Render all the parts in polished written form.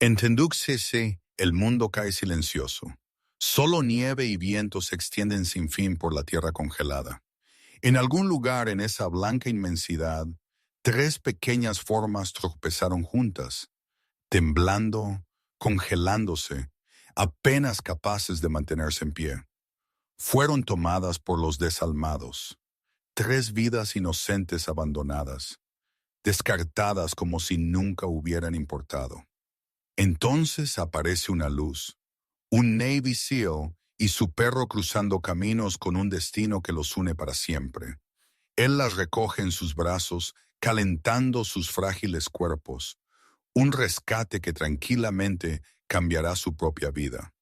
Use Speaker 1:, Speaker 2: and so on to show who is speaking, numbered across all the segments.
Speaker 1: En Tenduxese, el mundo cae silencioso. Solo nieve y viento se extienden sin fin por la tierra congelada. En algún lugar en esa blanca inmensidad, tres pequeñas formas tropezaron juntas, temblando, congelándose, apenas capaces de mantenerse en pie. Fueron tomadas por los desalmados, tres vidas inocentes abandonadas, descartadas como si nunca hubieran importado. Entonces aparece una luz, un Navy SEAL y su perro cruzando caminos con un destino que los une para siempre. Él las recoge en sus brazos, calentando sus frágiles cuerpos, un rescate que tranquilamente cambiará su propia vida.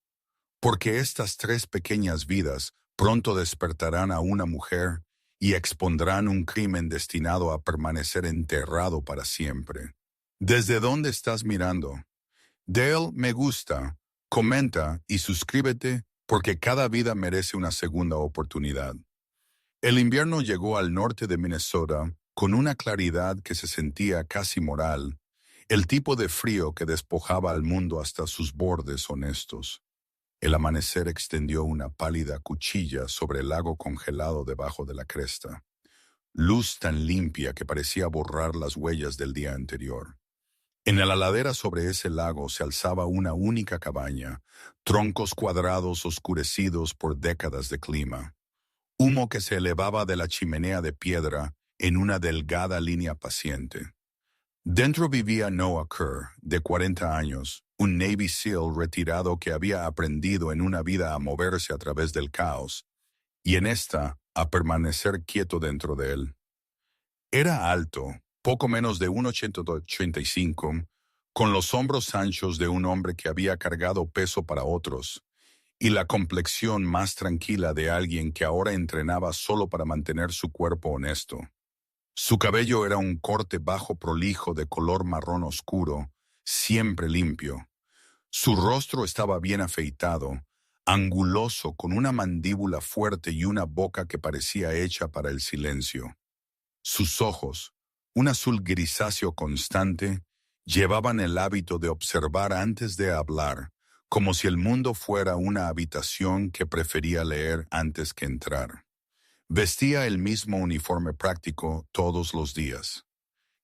Speaker 1: Porque estas tres pequeñas vidas pronto despertarán a una mujer y expondrán un crimen destinado a permanecer enterrado para siempre. ¿Desde dónde estás mirando? Dale me gusta, comenta y suscríbete porque cada vida merece una segunda oportunidad. El invierno llegó al norte de Minnesota con una claridad que se sentía casi moral, el tipo de frío que despojaba al mundo hasta sus bordes honestos. El amanecer extendió una pálida cuchilla sobre el lago congelado debajo de la cresta, luz tan limpia que parecía borrar las huellas del día anterior. En la ladera sobre ese lago se alzaba una única cabaña, troncos cuadrados oscurecidos por décadas de clima, humo que se elevaba de la chimenea de piedra en una delgada línea paciente. Dentro vivía Noah Kerr, de 40 años, un Navy SEAL retirado que había aprendido en una vida a moverse a través del caos, y en esta a permanecer quieto dentro de él. Era alto, poco menos de 1,85, con los hombros anchos de un hombre que había cargado peso para otros, y la complexión más tranquila de alguien que ahora entrenaba solo para mantener su cuerpo honesto. Su cabello era un corte bajo prolijo de color marrón oscuro, siempre limpio. Su rostro estaba bien afeitado, anguloso, con una mandíbula fuerte y una boca que parecía hecha para el silencio. Sus ojos, un azul grisáceo constante, llevaban el hábito de observar antes de hablar, como si el mundo fuera una habitación que prefería leer antes que entrar. Vestía el mismo uniforme práctico todos los días,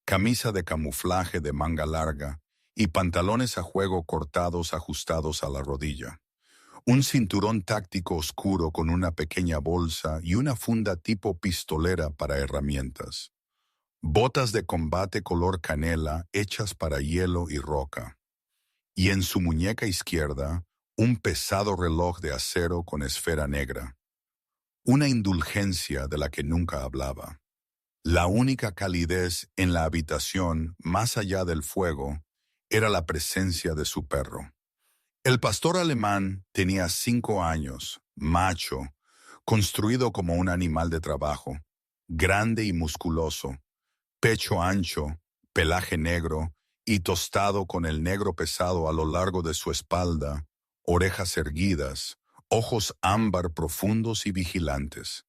Speaker 1: camisa de camuflaje de manga larga y pantalones a juego cortados ajustados a la rodilla. Un cinturón táctico oscuro con una pequeña bolsa y una funda tipo pistolera para herramientas. Botas de combate color canela hechas para hielo y roca. Y en su muñeca izquierda, un pesado reloj de acero con esfera negra. Una indulgencia de la que nunca hablaba. La única calidez en la habitación, más allá del fuego, era la presencia de su perro. El pastor alemán tenía 5 años, macho, construido como un animal de trabajo, grande y musculoso, pecho ancho, pelaje negro y tostado con el negro pesado a lo largo de su espalda, orejas erguidas, ojos ámbar profundos y vigilantes.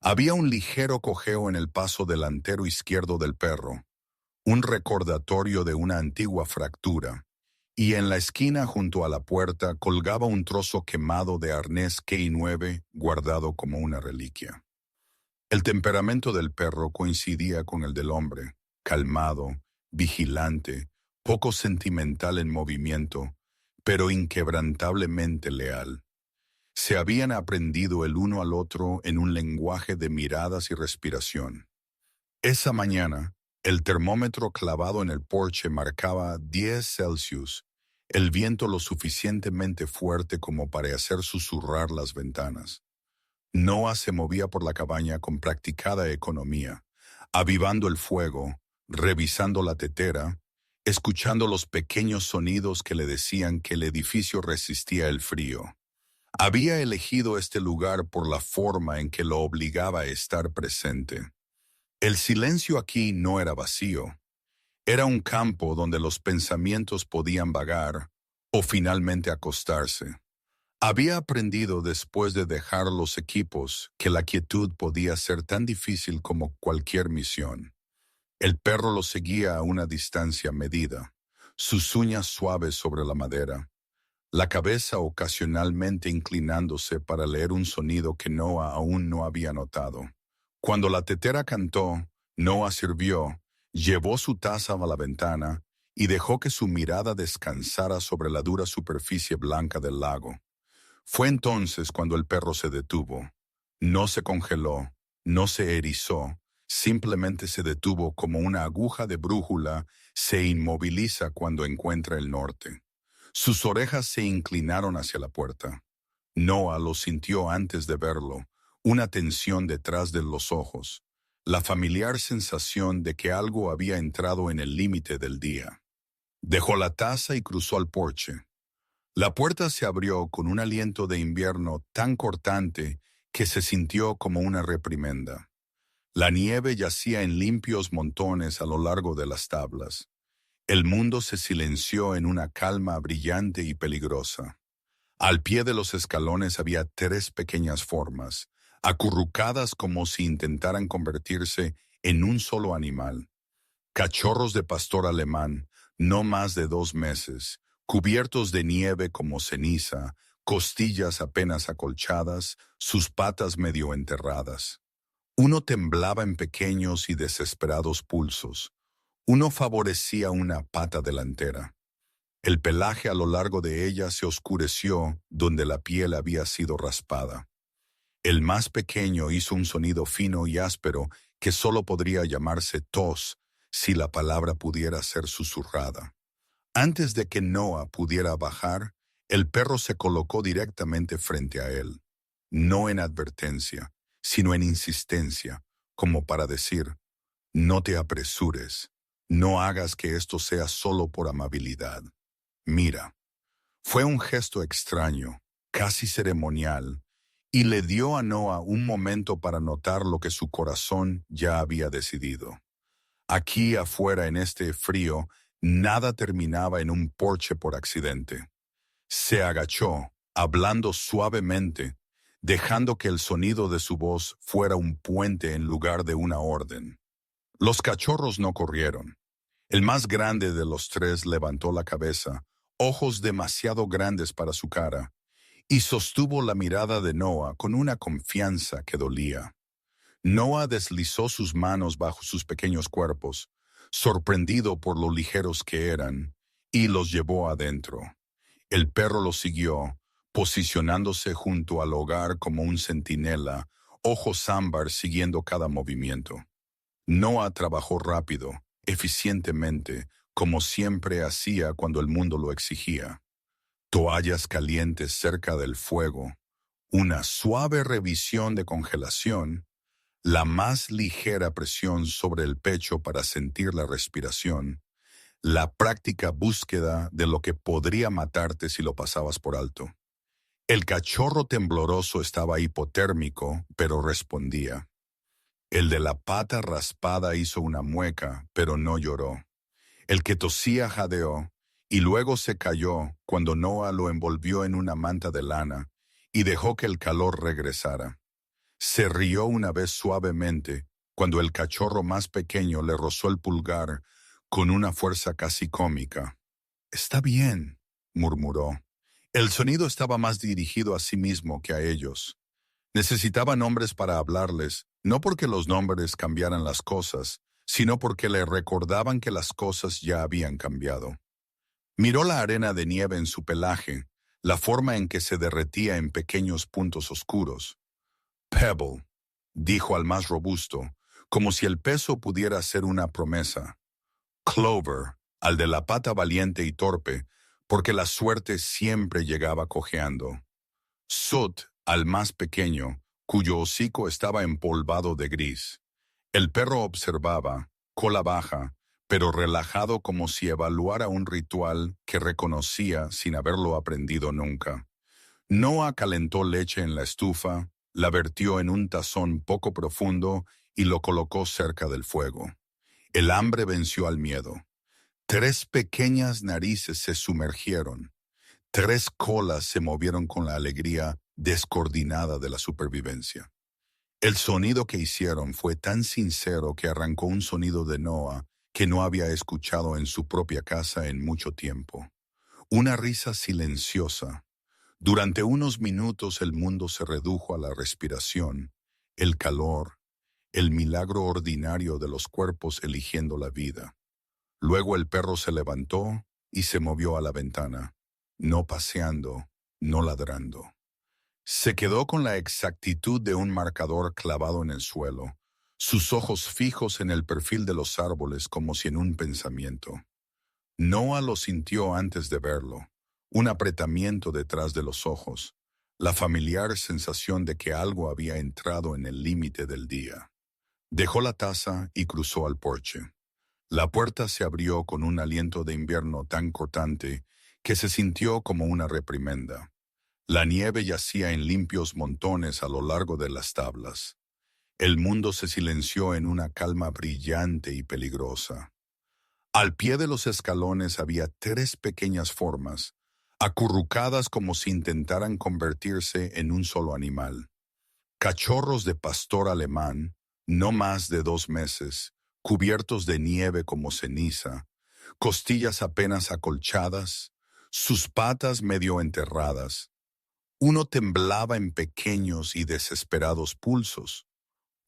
Speaker 1: Había un ligero cojeo en el paso delantero izquierdo del perro, un recordatorio de una antigua fractura, y en la esquina junto a la puerta colgaba un trozo quemado de arnés K9 guardado como una reliquia. El temperamento del perro coincidía con el del hombre, calmado, vigilante, poco sentimental en movimiento, pero inquebrantablemente leal. Se habían aprendido el uno al otro en un lenguaje de miradas y respiración. Esa mañana, el termómetro clavado en el porche marcaba 10 Celsius, el viento lo suficientemente fuerte como para hacer susurrar las ventanas. Noah se movía por la cabaña con practicada economía, avivando el fuego, revisando la tetera, escuchando los pequeños sonidos que le decían que el edificio resistía el frío. Había elegido este lugar por la forma en que lo obligaba a estar presente. El silencio aquí no era vacío. Era un campo donde los pensamientos podían vagar o finalmente acostarse. Había aprendido después de dejar los equipos que la quietud podía ser tan difícil como cualquier misión. El perro lo seguía a una distancia medida, sus uñas suaves sobre la madera, la cabeza ocasionalmente inclinándose para leer un sonido que Noah aún no había notado. Cuando la tetera cantó, Noah sirvió, llevó su taza a la ventana y dejó que su mirada descansara sobre la dura superficie blanca del lago. Fue entonces cuando el perro se detuvo. No se congeló, no se erizó, simplemente se detuvo como una aguja de brújula se inmoviliza cuando encuentra el norte. Sus orejas se inclinaron hacia la puerta. Noah lo sintió antes de verlo, una tensión detrás de los ojos, la familiar sensación de que algo había entrado en el límite del día. Dejó la taza y cruzó al porche. La puerta se abrió con un aliento de invierno tan cortante que se sintió como una reprimenda. La nieve yacía en limpios montones a lo largo de las tablas. El mundo se silenció en una calma brillante y peligrosa. Al pie de los escalones había 3 pequeñas formas, acurrucadas como si intentaran convertirse en un solo animal. Cachorros de pastor alemán, no más de 2 meses, cubiertos de nieve como ceniza, costillas apenas acolchadas, sus patas medio enterradas. Uno temblaba en pequeños y desesperados pulsos. Uno favorecía una pata delantera. El pelaje a lo largo de ella se oscureció donde la piel había sido raspada. El más pequeño hizo un sonido fino y áspero que solo podría llamarse tos si la palabra pudiera ser susurrada. Antes de que Noah pudiera bajar, el perro se colocó directamente frente a él, no en advertencia, sino en insistencia, como para decir, no te apresures, no hagas que esto sea solo por amabilidad. Mira. Fue un gesto extraño, casi ceremonial, y le dio a Noah un momento para notar lo que su corazón ya había decidido. Aquí afuera en este frío, nada terminaba en un porche por accidente. Se agachó, hablando suavemente, dejando que el sonido de su voz fuera un puente en lugar de una orden. Los cachorros no corrieron. El más grande de los 3 levantó la cabeza, ojos demasiado grandes para su cara, y sostuvo la mirada de Noah con una confianza que dolía. Noah deslizó sus manos bajo sus pequeños cuerpos, sorprendido por lo ligeros que eran, y los llevó adentro. El perro lo siguió, posicionándose junto al hogar como un centinela, ojos ámbar siguiendo cada movimiento. Noah trabajó rápido, eficientemente, como siempre hacía cuando el mundo lo exigía. Toallas calientes cerca del fuego, una suave revisión de congelación, la más ligera presión sobre el pecho para sentir la respiración, la práctica búsqueda de lo que podría matarte si lo pasabas por alto. El cachorro tembloroso estaba hipotérmico, pero respondía. El de la pata raspada hizo una mueca, pero no lloró. El que tosía jadeó, y luego se cayó cuando Noah lo envolvió en una manta de lana y dejó que el calor regresara. Se rió una vez suavemente cuando el cachorro más pequeño le rozó el pulgar con una fuerza casi cómica. «Está bien», murmuró. El sonido estaba más dirigido a sí mismo que a ellos. Necesitaba nombres para hablarles, no porque los nombres cambiaran las cosas, sino porque le recordaban que las cosas ya habían cambiado. Miró la arena de nieve en su pelaje, la forma en que se derretía en pequeños puntos oscuros. «Pebble», dijo al más robusto, como si el peso pudiera ser una promesa. «Clover», al de la pata valiente y torpe, porque la suerte siempre llegaba cojeando. «Soot», al más pequeño, cuyo hocico estaba empolvado de gris. El perro observaba, cola baja, pero relajado como si evaluara un ritual que reconocía sin haberlo aprendido nunca. Noah calentó leche en la estufa, la vertió en un tazón poco profundo y lo colocó cerca del fuego. El hambre venció al miedo. 3 pequeñas narices se sumergieron. 3 colas se movieron con la alegría descoordinada de la supervivencia. El sonido que hicieron fue tan sincero que arrancó un sonido de Noah que no había escuchado en su propia casa en mucho tiempo. Una risa silenciosa. Durante unos minutos el mundo se redujo a la respiración, el calor, el milagro ordinario de los cuerpos eligiendo la vida. Luego el perro se levantó y se movió a la ventana, no paseando, no ladrando. Se quedó con la exactitud de un marcador clavado en el suelo, sus ojos fijos en el perfil de los árboles como si en un pensamiento. Noah lo sintió antes de verlo, un apretamiento detrás de los ojos, la familiar sensación de que algo había entrado en el límite del día. Dejó la taza y cruzó al porche. La puerta se abrió con un aliento de invierno tan cortante que se sintió como una reprimenda. La nieve yacía en limpios montones a lo largo de las tablas. El mundo se silenció en una calma brillante y peligrosa. Al pie de los escalones había 3 pequeñas formas, acurrucadas como si intentaran convertirse en un solo animal. Cachorros de pastor alemán, no más de 2 meses, cubiertos de nieve como ceniza, costillas apenas acolchadas, sus patas medio enterradas. Uno temblaba en pequeños y desesperados pulsos.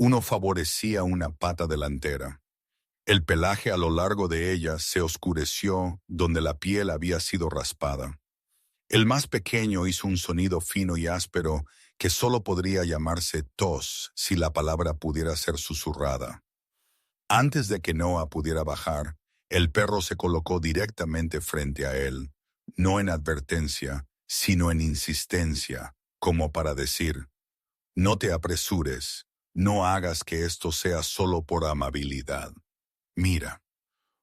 Speaker 1: Uno favorecía una pata delantera. El pelaje a lo largo de ella se oscureció donde la piel había sido raspada. El más pequeño hizo un sonido fino y áspero que solo podría llamarse tos si la palabra pudiera ser susurrada. Antes de que Noah pudiera bajar, el perro se colocó directamente frente a él, no en advertencia, sino en insistencia, como para decir, no te apresures, no hagas que esto sea solo por amabilidad. Mira.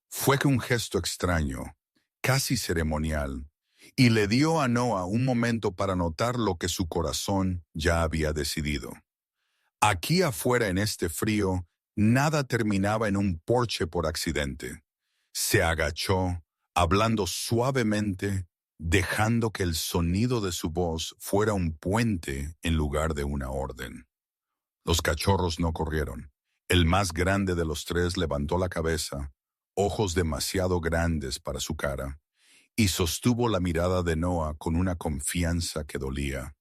Speaker 1: Fue que un gesto extraño, casi ceremonial, y le dio a Noah un momento para notar lo que su corazón ya había decidido. Aquí afuera en este frío, nada terminaba en un porche por accidente. Se agachó, hablando suavemente, dejando que el sonido de su voz fuera un puente en lugar de una orden. Los cachorros no corrieron. El más grande de los 3 levantó la cabeza, ojos demasiado grandes para su cara, y sostuvo la mirada de Noah con una confianza que dolía.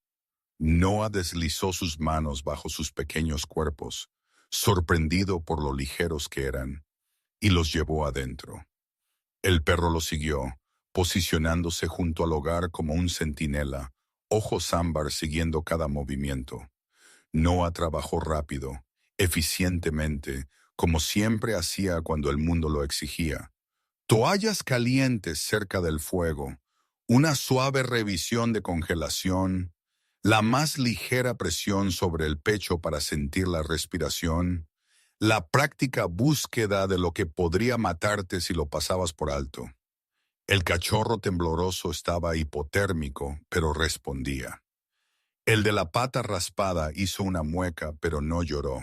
Speaker 1: Noah deslizó sus manos bajo sus pequeños cuerpos, sorprendido por lo ligeros que eran, y los llevó adentro. El perro lo siguió, posicionándose junto al hogar como un centinela, ojos ámbar siguiendo cada movimiento. Noah trabajó rápido, eficientemente, como siempre hacía cuando el mundo lo exigía. Toallas calientes cerca del fuego, una suave revisión de congelación, la más ligera presión sobre el pecho para sentir la respiración, la práctica búsqueda de lo que podría matarte si lo pasabas por alto. El cachorro tembloroso estaba hipotérmico, pero respondía. El de la pata raspada hizo una mueca, pero no lloró.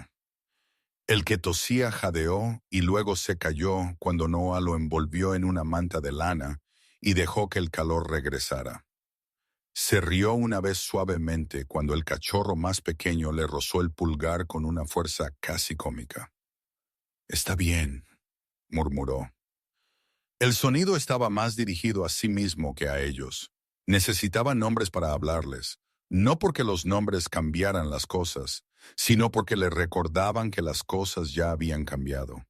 Speaker 1: El que tosía jadeó y luego se cayó cuando Noah lo envolvió en una manta de lana y dejó que el calor regresara. Se rió una vez suavemente cuando el cachorro más pequeño le rozó el pulgar con una fuerza casi cómica. «Está bien», murmuró. El sonido estaba más dirigido a sí mismo que a ellos. Necesitaba nombres para hablarles, no porque los nombres cambiaran las cosas, sino porque le recordaban que las cosas ya habían cambiado.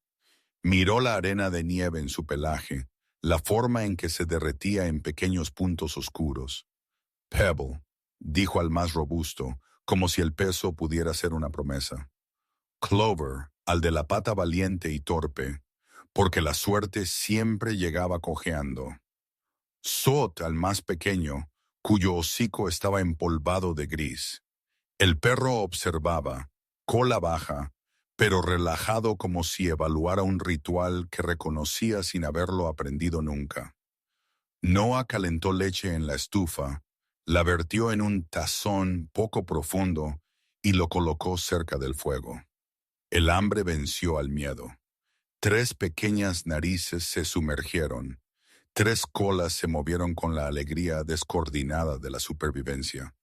Speaker 1: Miró la arena de nieve en su pelaje, la forma en que se derretía en pequeños puntos oscuros. «Pebble», dijo al más robusto, como si el peso pudiera ser una promesa. «Clover», al de la pata valiente y torpe, porque la suerte siempre llegaba cojeando. «Sot», al más pequeño, cuyo hocico estaba empolvado de gris. El perro observaba, cola baja, pero relajado como si evaluara un ritual que reconocía sin haberlo aprendido nunca. Noah calentó leche en la estufa, la vertió en un tazón poco profundo y lo colocó cerca del fuego. El hambre venció al miedo. 3 pequeñas narices se sumergieron. 3 colas se movieron con la alegría descoordinada de la supervivencia.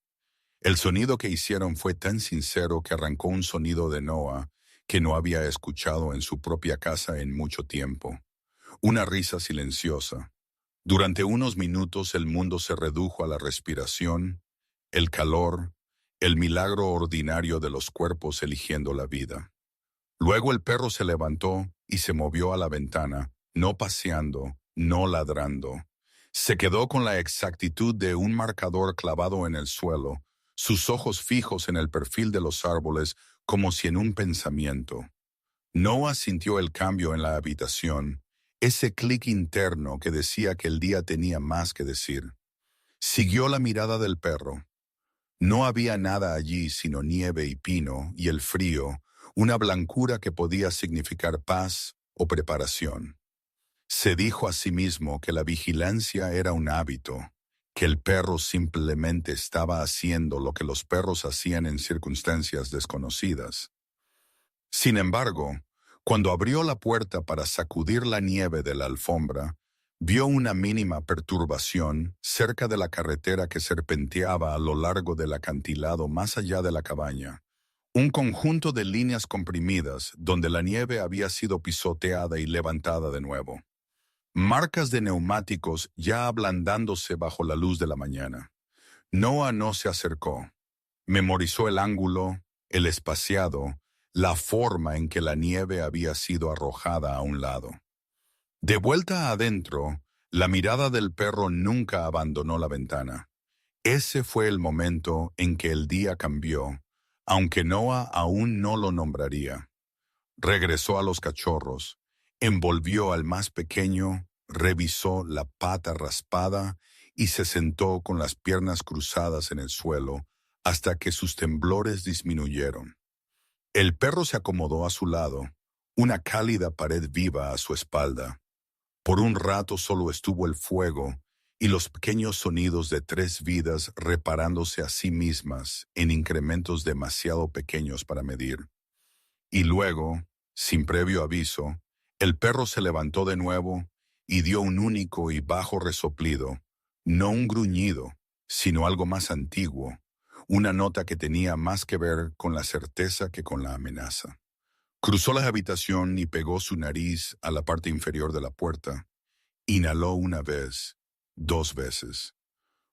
Speaker 1: El sonido que hicieron fue tan sincero que arrancó un sonido de Noah que no había escuchado en su propia casa en mucho tiempo. Una risa silenciosa. Durante unos minutos el mundo se redujo a la respiración, el calor, el milagro ordinario de los cuerpos eligiendo la vida. Luego el perro se levantó y se movió a la ventana, no paseando, no ladrando. Se quedó con la exactitud de un marcador clavado en el suelo, sus ojos fijos en el perfil de los árboles como si en un pensamiento. Noah sintió el cambio en la habitación, ese clic interno que decía que el día tenía más que decir. Siguió la mirada del perro. No había nada allí sino nieve y pino y el frío, una blancura que podía significar paz o preparación. Se dijo a sí mismo que la vigilancia era un hábito, que el perro simplemente estaba haciendo lo que los perros hacían en circunstancias desconocidas. Sin embargo, cuando abrió la puerta para sacudir la nieve de la alfombra, vio una mínima perturbación cerca de la carretera que serpenteaba a lo largo del acantilado más allá de la cabaña. Un conjunto de líneas comprimidas donde la nieve había sido pisoteada y levantada de nuevo. Marcas de neumáticos ya ablandándose bajo la luz de la mañana. Noah no se acercó. Memorizó el ángulo, el espaciado, la forma en que la nieve había sido arrojada a un lado. De vuelta adentro, la mirada del perro nunca abandonó la ventana. Ese fue el momento en que el día cambió, aunque Noah aún no lo nombraría. Regresó a los cachorros, envolvió al más pequeño, revisó la pata raspada y se sentó con las piernas cruzadas en el suelo hasta que sus temblores disminuyeron. El perro se acomodó a su lado, una cálida pared viva a su espalda. Por un rato solo estuvo el fuego y los pequeños sonidos de 3 vidas reparándose a sí mismas en incrementos demasiado pequeños para medir. Y luego, sin previo aviso, el perro se levantó de nuevo y dio un único y bajo resoplido, no un gruñido, sino algo más antiguo, una nota que tenía más que ver con la certeza que con la amenaza. Cruzó la habitación y pegó su nariz a la parte inferior de la puerta. Inhaló una vez, 2 veces.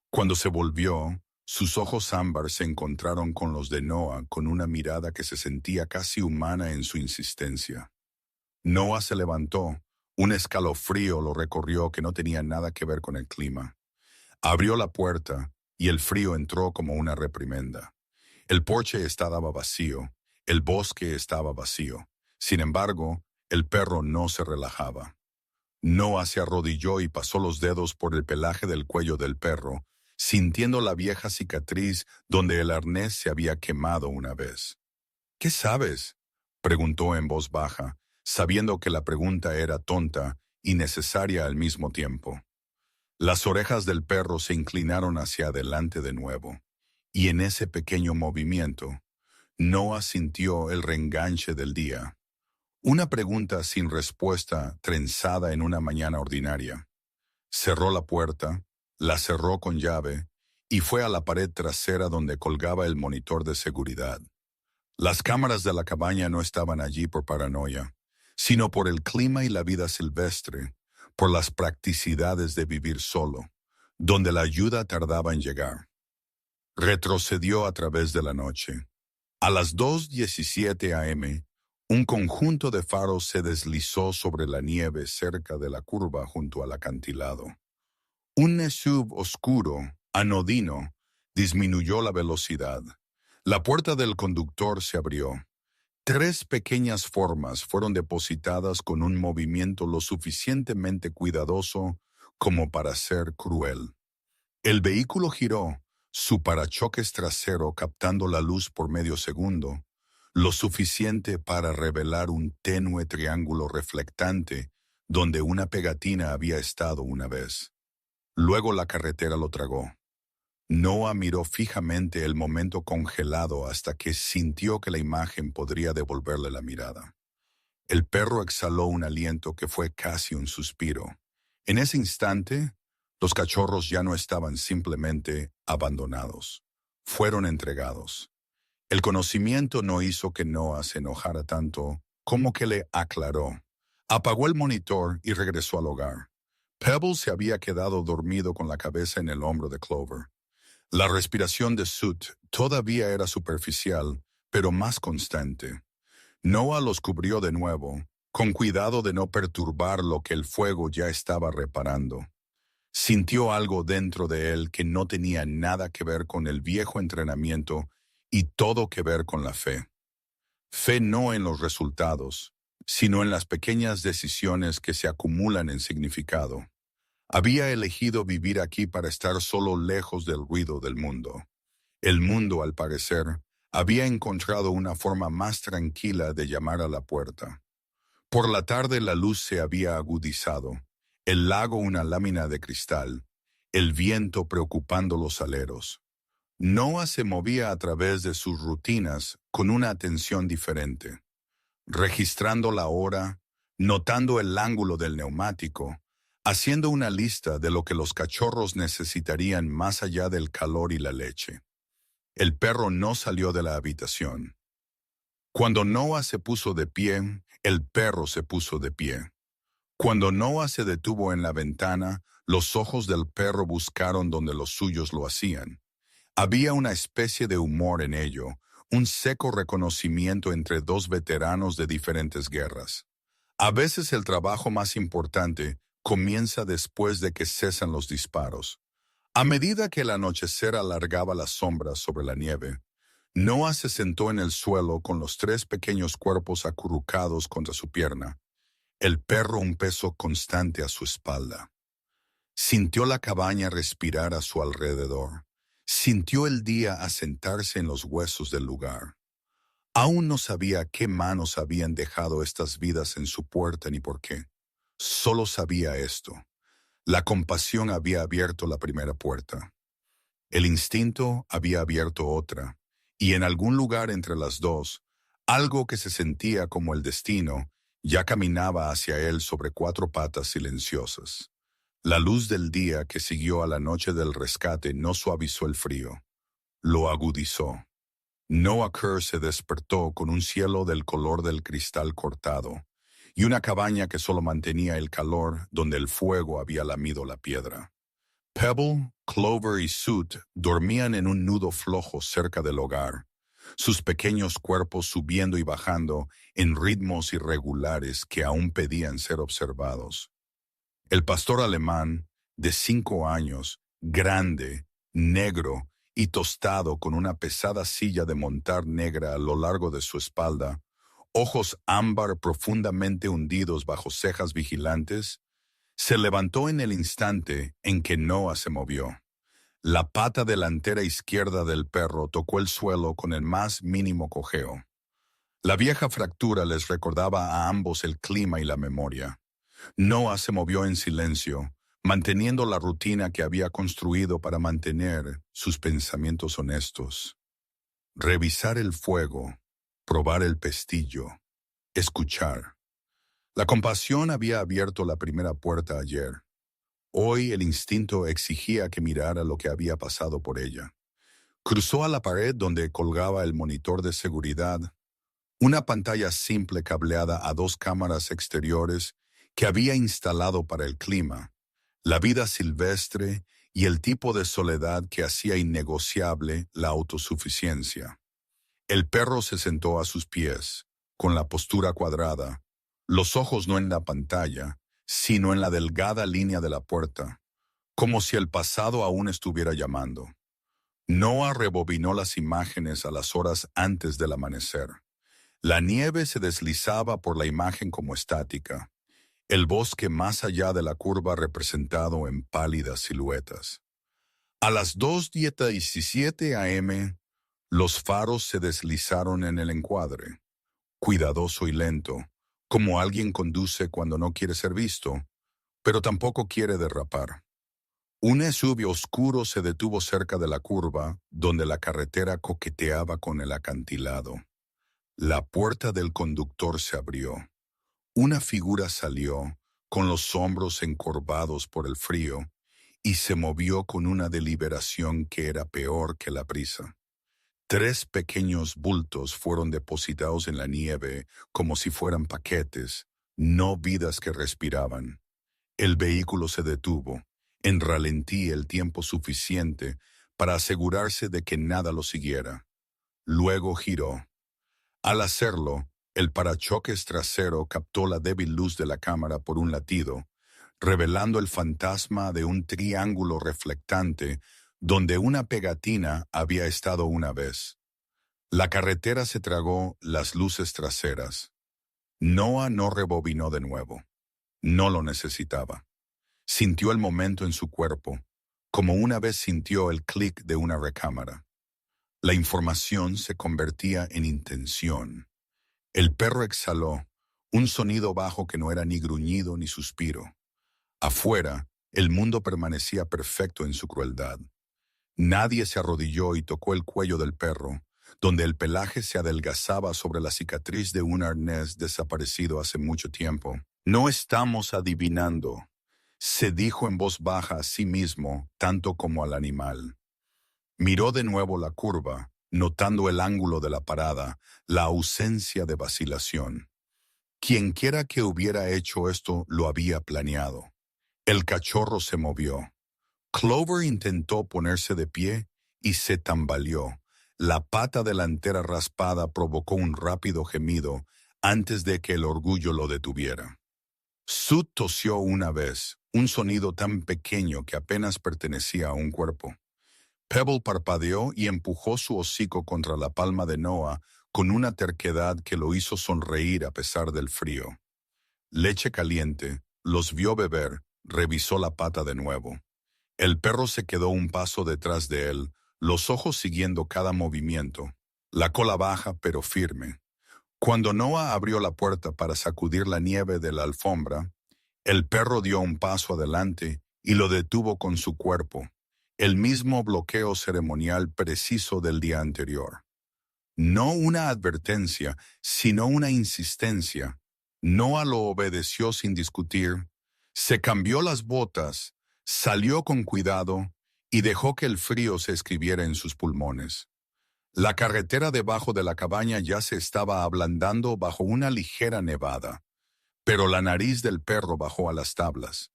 Speaker 1: Cuando se volvió, sus ojos ámbar se encontraron con los de Noah con una mirada que se sentía casi humana en su insistencia. Noah se levantó, un escalofrío lo recorrió que no tenía nada que ver con el clima. Abrió la puerta y el frío entró como una reprimenda. El porche estaba vacío, el bosque estaba vacío. Sin embargo, el perro no se relajaba. Noah se arrodilló y pasó los dedos por el pelaje del cuello del perro, sintiendo la vieja cicatriz donde el arnés se había quemado una vez. ¿Qué sabes?, preguntó en voz baja, sabiendo que la pregunta era tonta y necesaria al mismo tiempo. Las orejas del perro se inclinaron hacia adelante de nuevo, y en ese pequeño movimiento, Noah sintió el reenganche del día. Una pregunta sin respuesta trenzada en una mañana ordinaria. Cerró la puerta, la cerró con llave y fue a la pared trasera donde colgaba el monitor de seguridad. Las cámaras de la cabaña no estaban allí por paranoia, sino por el clima y la vida silvestre, por las practicidades de vivir solo, donde la ayuda tardaba en llegar. Retrocedió a través de la noche. A las 2:17 a.m., un conjunto de faros se deslizó sobre la nieve cerca de la curva junto al acantilado. Un SUV oscuro, anodino, disminuyó la velocidad. La puerta del conductor se abrió. 3 pequeñas formas fueron depositadas con un movimiento lo suficientemente cuidadoso como para ser cruel. El vehículo giró, su parachoques trasero captando la luz por medio segundo, lo suficiente para revelar un tenue triángulo reflectante donde una pegatina había estado una vez. Luego la carretera lo tragó. Noah miró fijamente el momento congelado hasta que sintió que la imagen podría devolverle la mirada. El perro exhaló un aliento que fue casi un suspiro. En ese instante, los cachorros ya no estaban simplemente abandonados. Fueron entregados. El conocimiento no hizo que Noah se enojara tanto como que le aclaró. Apagó el monitor y regresó al hogar. Pebbles se había quedado dormido con la cabeza en el hombro de Clover. La respiración de Sut todavía era superficial, pero más constante. Noah los cubrió de nuevo, con cuidado de no perturbar lo que el fuego ya estaba reparando. Sintió algo dentro de él que no tenía nada que ver con el viejo entrenamiento y todo que ver con la fe. Fe no en los resultados, sino en las pequeñas decisiones que se acumulan en significado. Había elegido vivir aquí para estar solo lejos del ruido del mundo. El mundo, al parecer, había encontrado una forma más tranquila de llamar a la puerta. Por la tarde la luz se había agudizado, el lago una lámina de cristal, el viento preocupando los aleros. Noah se movía a través de sus rutinas con una atención diferente, registrando la hora, notando el ángulo del neumático, haciendo una lista de lo que los cachorros necesitarían más allá del calor y la leche. El perro no salió de la habitación. Cuando Noah se puso de pie, el perro se puso de pie. Cuando Noah se detuvo en la ventana, los ojos del perro buscaron donde los suyos lo hacían. Había una especie de humor en ello, un seco reconocimiento entre dos veteranos de diferentes guerras. A veces el trabajo más importante comienza después de que cesan los disparos. A medida que el anochecer alargaba las sombras sobre la nieve, Noah se sentó en el suelo con los tres pequeños cuerpos acurrucados contra su pierna, el perro un peso constante a su espalda. Sintió la cabaña respirar a su alrededor. Sintió el día asentarse en los huesos del lugar. Aún no sabía qué manos habían dejado estas vidas en su puerta ni por qué. Solo sabía esto. La compasión había abierto la primera puerta. El instinto había abierto otra, y en algún lugar entre las dos, algo que se sentía como el destino, ya caminaba hacia él sobre cuatro patas silenciosas. La luz del día que siguió a la noche del rescate no suavizó el frío, lo agudizó. Noah Kerr se despertó con un cielo del color del cristal cortado, y una cabaña que solo mantenía el calor donde el fuego había lamido la piedra. Pebble, Clover y Sut dormían en un nudo flojo cerca del hogar, sus pequeños cuerpos subiendo y bajando en ritmos irregulares que aún pedían ser observados. El pastor alemán, de 5 años, grande, negro y tostado con una pesada silla de montar negra a lo largo de su espalda, ojos ámbar profundamente hundidos bajo cejas vigilantes, se levantó en el instante en que Noah se movió. La pata delantera izquierda del perro tocó el suelo con el más mínimo cojeo. La vieja fractura les recordaba a ambos el clima y la memoria. Noah se movió en silencio, manteniendo la rutina que había construido para mantener sus pensamientos honestos. Revisar el fuego, probar el pestillo, escuchar. La compasión había abierto la primera puerta ayer. Hoy el instinto exigía que mirara lo que había pasado por ella. Cruzó a la pared donde colgaba el monitor de seguridad, una pantalla simple cableada a 2 cámaras exteriores que había instalado para el clima, la vida silvestre y el tipo de soledad que hacía innegociable la autosuficiencia. El perro se sentó a sus pies, con la postura cuadrada, los ojos no en la pantalla, sino en la delgada línea de la puerta, como si el pasado aún estuviera llamando. Noah rebobinó las imágenes a las horas antes del amanecer. La nieve se deslizaba por la imagen como estática, el bosque más allá de la curva representado en pálidas siluetas. A las 2:17 a.m., los faros se deslizaron en el encuadre, cuidadoso y lento, como alguien conduce cuando no quiere ser visto, pero tampoco quiere derrapar. Un SUV oscuro se detuvo cerca de la curva, donde la carretera coqueteaba con el acantilado. La puerta del conductor se abrió. Una figura salió, con los hombros encorvados por el frío, y se movió con una deliberación que era peor que la prisa. 3 pequeños bultos fueron depositados en la nieve como si fueran paquetes, no vidas que respiraban. El vehículo se detuvo, en ralentí el tiempo suficiente para asegurarse de que nada lo siguiera. Luego giró. Al hacerlo, el parachoques trasero captó la débil luz de la cámara por un latido, revelando el fantasma de un triángulo reflectante donde una pegatina había estado una vez. La carretera se tragó las luces traseras. Noah no rebobinó de nuevo. No lo necesitaba. Sintió el momento en su cuerpo, como una vez sintió el clic de una recámara. La información se convertía en intención. El perro exhaló, un sonido bajo que no era ni gruñido ni suspiro. Afuera, el mundo permanecía perfecto en su crueldad. Nadie se arrodilló y tocó el cuello del perro, donde el pelaje se adelgazaba sobre la cicatriz de un arnés desaparecido hace mucho tiempo. No estamos adivinando, se dijo en voz baja a sí mismo, tanto como al animal. Miró de nuevo la curva, notando el ángulo de la parada, la ausencia de vacilación. Quienquiera que hubiera hecho esto lo había planeado. El cachorro se movió. Clover intentó ponerse de pie y se tambaleó. La pata delantera raspada provocó un rápido gemido antes de que el orgullo lo detuviera. Sud tosió una vez, un sonido tan pequeño que apenas pertenecía a un cuerpo. Pebble parpadeó y empujó su hocico contra la palma de Noah con una terquedad que lo hizo sonreír a pesar del frío. Leche caliente, los vio beber, revisó la pata de nuevo. El perro se quedó un paso detrás de él, los ojos siguiendo cada movimiento, la cola baja pero firme. Cuando Noah abrió la puerta para sacudir la nieve de la alfombra, el perro dio un paso adelante y lo detuvo con su cuerpo, el mismo bloqueo ceremonial preciso del día anterior. No una advertencia, sino una insistencia. Noah lo obedeció sin discutir, se cambió las botas, salió con cuidado y dejó que el frío se escribiera en sus pulmones. La carretera debajo de la cabaña ya se estaba ablandando bajo una ligera nevada, pero la nariz del perro bajó a las tablas,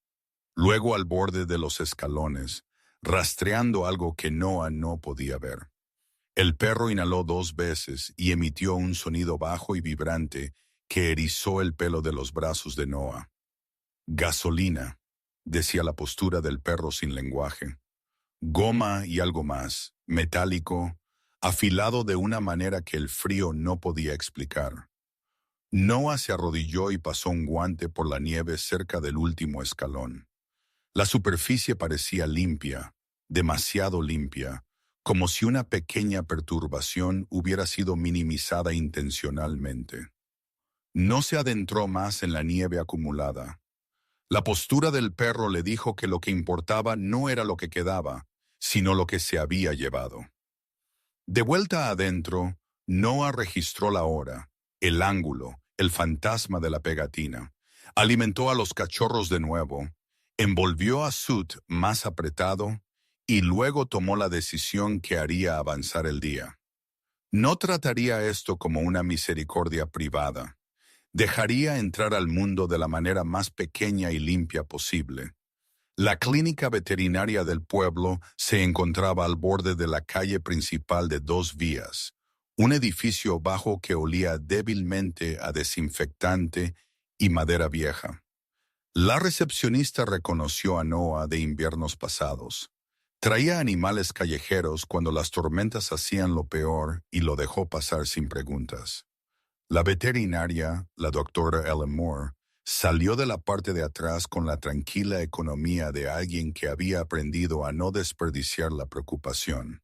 Speaker 1: luego al borde de los escalones, rastreando algo que Noah no podía ver. El perro inhaló 2 veces y emitió un sonido bajo y vibrante que erizó el pelo de los brazos de Noah. Gasolina, decía la postura del perro sin lenguaje. Goma y algo más, metálico, afilado de una manera que el frío no podía explicar. Noah se arrodilló y pasó un guante por la nieve cerca del último escalón. La superficie parecía limpia, demasiado limpia, como si una pequeña perturbación hubiera sido minimizada intencionalmente. No se adentró más en la nieve acumulada. La postura del perro le dijo que lo que importaba no era lo que quedaba, sino lo que se había llevado. De vuelta adentro, Noah registró la hora, el ángulo, el fantasma de la pegatina. Alimentó a los cachorros de nuevo, envolvió a Sud más apretado y luego tomó la decisión que haría avanzar el día. No trataría esto como una misericordia privada. Dejaría entrar al mundo de la manera más pequeña y limpia posible. La clínica veterinaria del pueblo se encontraba al borde de la calle principal de 2 vías, un edificio bajo que olía débilmente a desinfectante y madera vieja. La recepcionista reconoció a Noah de inviernos pasados. Traía animales callejeros cuando las tormentas hacían lo peor y lo dejó pasar sin preguntas. La veterinaria, la doctora Ellen Moore, salió de la parte de atrás con la tranquila economía de alguien que había aprendido a no desperdiciar la preocupación.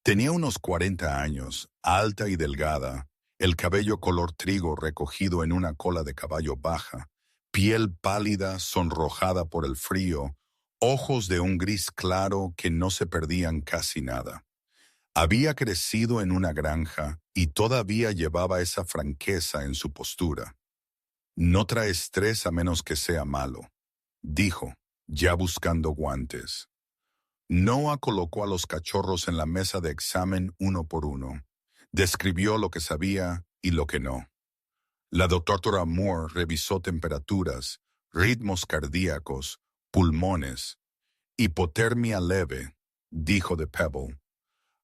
Speaker 1: Tenía unos 40 años, alta y delgada, el cabello color trigo recogido en una cola de caballo baja, piel pálida sonrojada por el frío, ojos de un gris claro que no se perdían casi nada. Había crecido en una granja y todavía llevaba esa franqueza en su postura. No trae estrés a menos que sea malo, dijo, ya buscando guantes. Noah colocó a los cachorros en la mesa de examen uno por uno. Describió lo que sabía y lo que no. La doctora Moore revisó temperaturas, ritmos cardíacos, pulmones. Hipotermia leve, dijo de Pebble.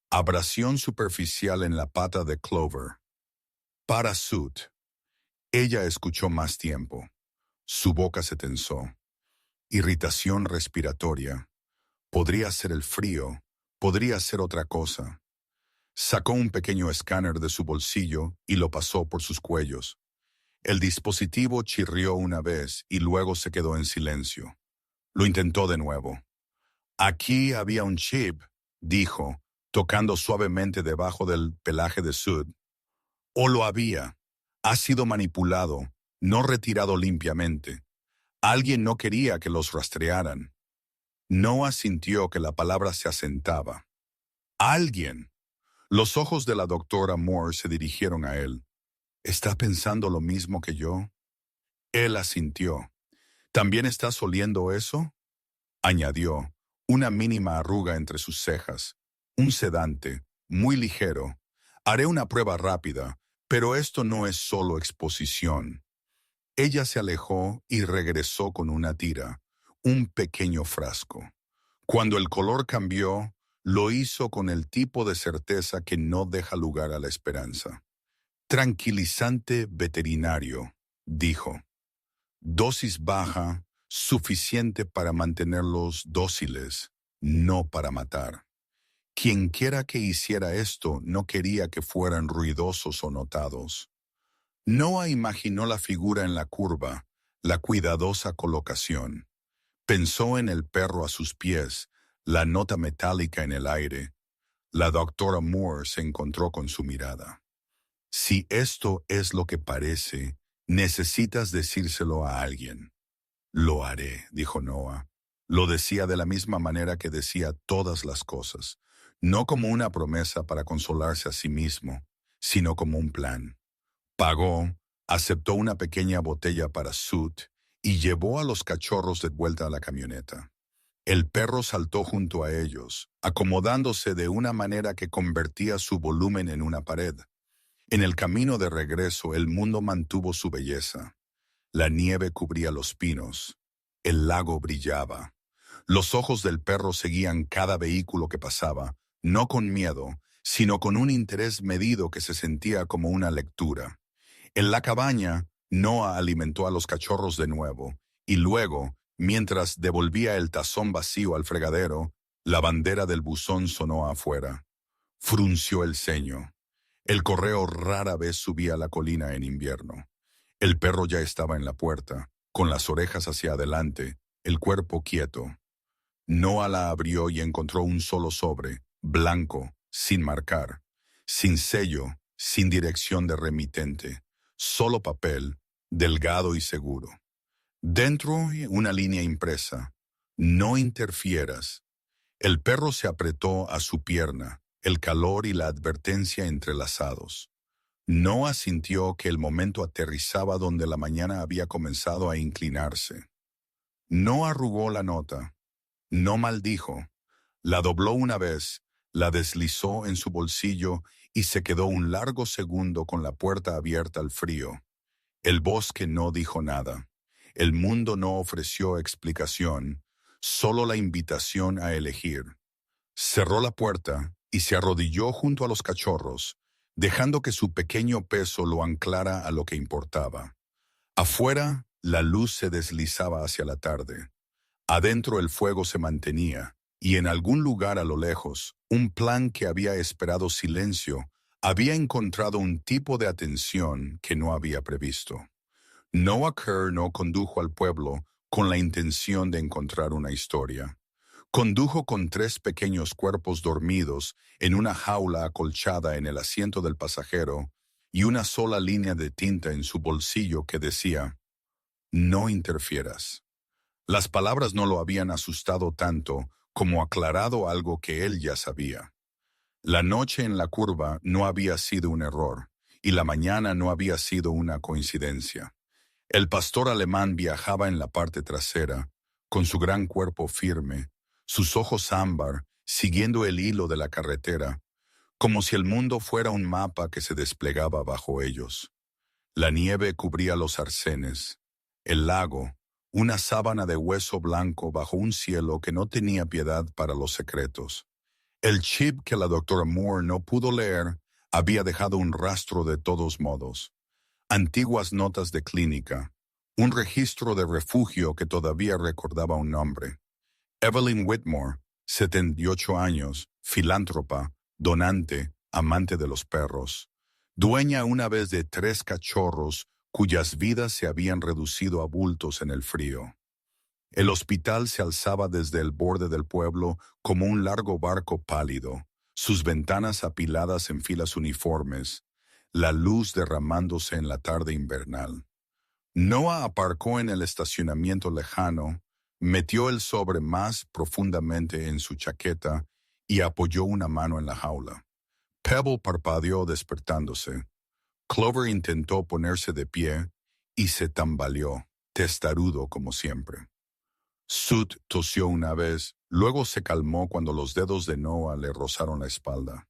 Speaker 1: Abrasión superficial en la pata de Clover. Parasut. Ella escuchó más tiempo. Su boca se tensó. Irritación respiratoria. Podría ser el frío, podría ser otra cosa. Sacó un pequeño escáner de su bolsillo y lo pasó por sus cuellos. El dispositivo chirrió una vez y luego se quedó en silencio. Lo intentó de nuevo. Aquí había un chip, dijo, tocando suavemente debajo del pelaje de Sud. O lo había. Ha sido manipulado, no retirado limpiamente. Alguien no quería que los rastrearan. Noah sintió que la palabra se asentaba. ¡Alguien! Los ojos de la doctora Moore se dirigieron a él. ¿Está pensando lo mismo que yo? Él asintió. ¿También estás oliendo eso? Añadió, una mínima arruga entre sus cejas. Un sedante, muy ligero. Haré una prueba rápida, pero esto no es solo exposición. Ella se alejó y regresó con una tira, un pequeño frasco. Cuando el color cambió, lo hizo con el tipo de certeza que no deja lugar a la esperanza. Tranquilizante veterinario, dijo. Dosis baja, suficiente para mantenerlos dóciles, no para matar. Quienquiera que hiciera esto no quería que fueran ruidosos o notados. Noah imaginó la figura en la curva, la cuidadosa colocación. Pensó en el perro a sus pies, la nota metálica en el aire. La doctora Moore se encontró con su mirada. Si esto es lo que parece, necesitas decírselo a alguien. Lo haré, dijo Noah. Lo decía de la misma manera que decía todas las cosas, no como una promesa para consolarse a sí mismo, sino como un plan. Pagó, aceptó una pequeña botella para Sud y llevó a los cachorros de vuelta a la camioneta. El perro saltó junto a ellos, acomodándose de una manera que convertía su volumen en una pared. En el camino de regreso el mundo mantuvo su belleza. La nieve cubría los pinos. El lago brillaba. Los ojos del perro seguían cada vehículo que pasaba, no con miedo, sino con un interés medido que se sentía como una lectura. En la cabaña, Noah alimentó a los cachorros de nuevo, y luego, mientras devolvía el tazón vacío al fregadero, la bandera del buzón sonó afuera. Frunció el ceño. El correo rara vez subía a la colina en invierno. El perro ya estaba en la puerta, con las orejas hacia adelante, el cuerpo quieto. Noah la abrió y encontró un solo sobre, blanco, sin marcar, sin sello, sin dirección de remitente, solo papel, delgado y seguro. Dentro, una línea impresa. No interfieras. El perro se apretó a su pierna, el calor y la advertencia entrelazados. Noah sintió que el momento aterrizaba donde la mañana había comenzado a inclinarse. No arrugó la nota, no maldijo, la dobló una vez, la deslizó en su bolsillo y se quedó un largo segundo con la puerta abierta al frío. El bosque no dijo nada. El mundo no ofreció explicación, solo la invitación a elegir. Cerró la puerta y se arrodilló junto a los cachorros, dejando que su pequeño peso lo anclara a lo que importaba. Afuera, la luz se deslizaba hacia la tarde. Adentro el fuego se mantenía, y en algún lugar a lo lejos, un plan que había esperado silencio había encontrado un tipo de atención que no había previsto. Noah Kerr no condujo al pueblo con la intención de encontrar una historia. Condujo con 3 pequeños cuerpos dormidos en una jaula acolchada en el asiento del pasajero y una sola línea de tinta en su bolsillo que decía, «No interfieras». Las palabras no lo habían asustado tanto como aclarado algo que él ya sabía. La noche en la curva no había sido un error, y la mañana no había sido una coincidencia. El pastor alemán viajaba en la parte trasera, con su gran cuerpo firme, sus ojos ámbar, siguiendo el hilo de la carretera, como si el mundo fuera un mapa que se desplegaba bajo ellos. La nieve cubría los arcenes. El lago, una sábana de hueso blanco bajo un cielo que no tenía piedad para los secretos. El chip que la doctora Moore no pudo leer había dejado un rastro de todos modos. Antiguas notas de clínica, un registro de refugio que todavía recordaba un nombre. Evelyn Whitmore, 78 años, filántropa, donante, amante de los perros, dueña una vez de 3 cachorros cuyas vidas se habían reducido a bultos en el frío. El hospital se alzaba desde el borde del pueblo como un largo barco pálido, sus ventanas apiladas en filas uniformes, la luz derramándose en la tarde invernal. Noah aparcó en el estacionamiento lejano, metió el sobre más profundamente en su chaqueta y apoyó una mano en la jaula. Pebble parpadeó despertándose. Clover intentó ponerse de pie y se tambaleó, testarudo como siempre. Sud tosió una vez, luego se calmó cuando los dedos de Noah le rozaron la espalda.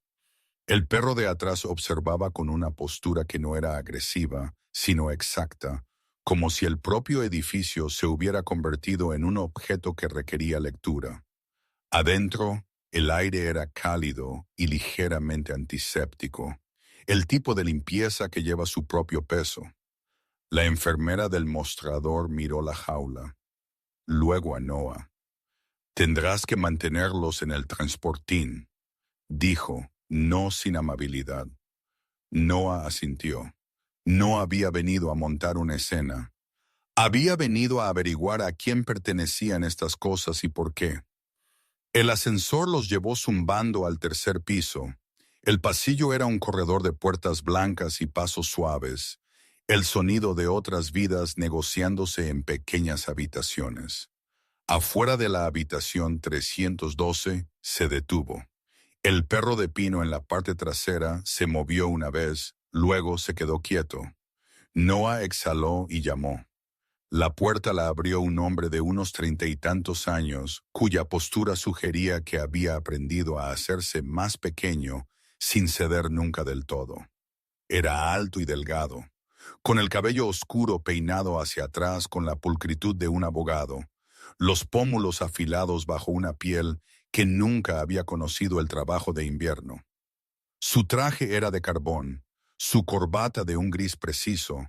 Speaker 1: El perro de atrás observaba con una postura que no era agresiva, sino exacta, como si el propio edificio se hubiera convertido en un objeto que requería lectura. Adentro, el aire era cálido y ligeramente antiséptico, el tipo de limpieza que lleva su propio peso. La enfermera del mostrador miró la jaula, luego a Noah. «Tendrás que mantenerlos en el transportín», dijo, no sin amabilidad. Noah asintió. No había venido a montar una escena. Había venido a averiguar a quién pertenecían estas cosas y por qué. El ascensor los llevó zumbando al tercer piso. El pasillo era un corredor de puertas blancas y pasos suaves, el sonido de otras vidas negociándose en pequeñas habitaciones. Afuera de la habitación 312 se detuvo. El perro de pino en la parte trasera se movió una vez, luego se quedó quieto. Noah exhaló y llamó. La puerta la abrió un hombre de unos 30 y tantos años, cuya postura sugería que había aprendido a hacerse más pequeño sin ceder nunca del todo. Era alto y delgado, con el cabello oscuro peinado hacia atrás con la pulcritud de un abogado, los pómulos afilados bajo una piel que nunca había conocido el trabajo de invierno. Su traje era de carbón, su corbata de un gris preciso,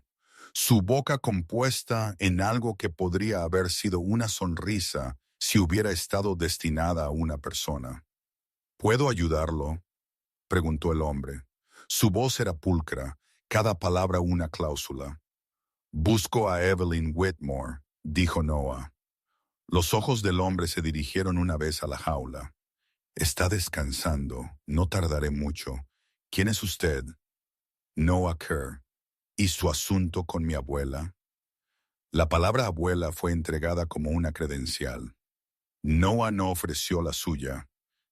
Speaker 1: su boca compuesta en algo que podría haber sido una sonrisa si hubiera estado destinada a una persona. «¿Puedo ayudarlo?», preguntó el hombre. Su voz era pulcra, cada palabra una cláusula. «Busco a Evelyn Whitmore», dijo Noah. Los ojos del hombre se dirigieron una vez a la jaula. «Está descansando, no tardaré mucho. ¿Quién es usted?» «Noah Kerr. ¿Y su asunto con mi abuela?» La palabra abuela fue entregada como una credencial. Noah no ofreció la suya.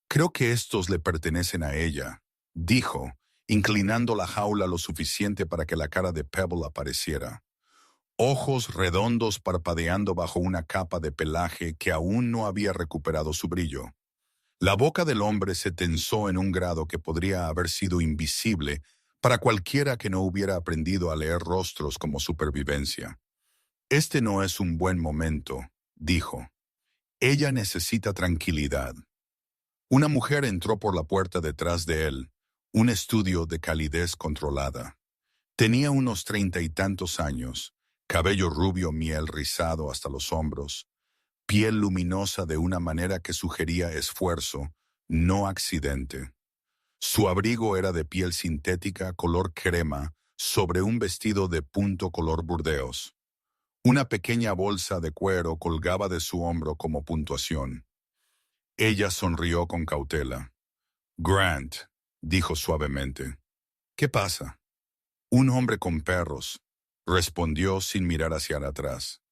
Speaker 1: «Creo que estos le pertenecen a ella», dijo, inclinando la jaula lo suficiente para que la cara de Pebble apareciera. Ojos redondos parpadeando bajo una capa de pelaje que aún no había recuperado su brillo. La boca del hombre se tensó en un grado que podría haber sido invisible para cualquiera que no hubiera aprendido a leer rostros como supervivencia. «Este no es un buen momento», dijo. «Ella necesita tranquilidad». Una mujer entró por la puerta detrás de él, un estudio de calidez controlada. Tenía unos 30 y tantos años, cabello rubio miel rizado hasta los hombros, piel luminosa de una manera que sugería esfuerzo, no accidente. Su abrigo era de piel sintética color crema sobre un vestido de punto color burdeos. Una pequeña bolsa de cuero colgaba de su hombro como puntuación. Ella sonrió con cautela. «Grant», dijo suavemente. «¿Qué pasa?» «Un hombre con perros», respondió sin mirar hacia atrás.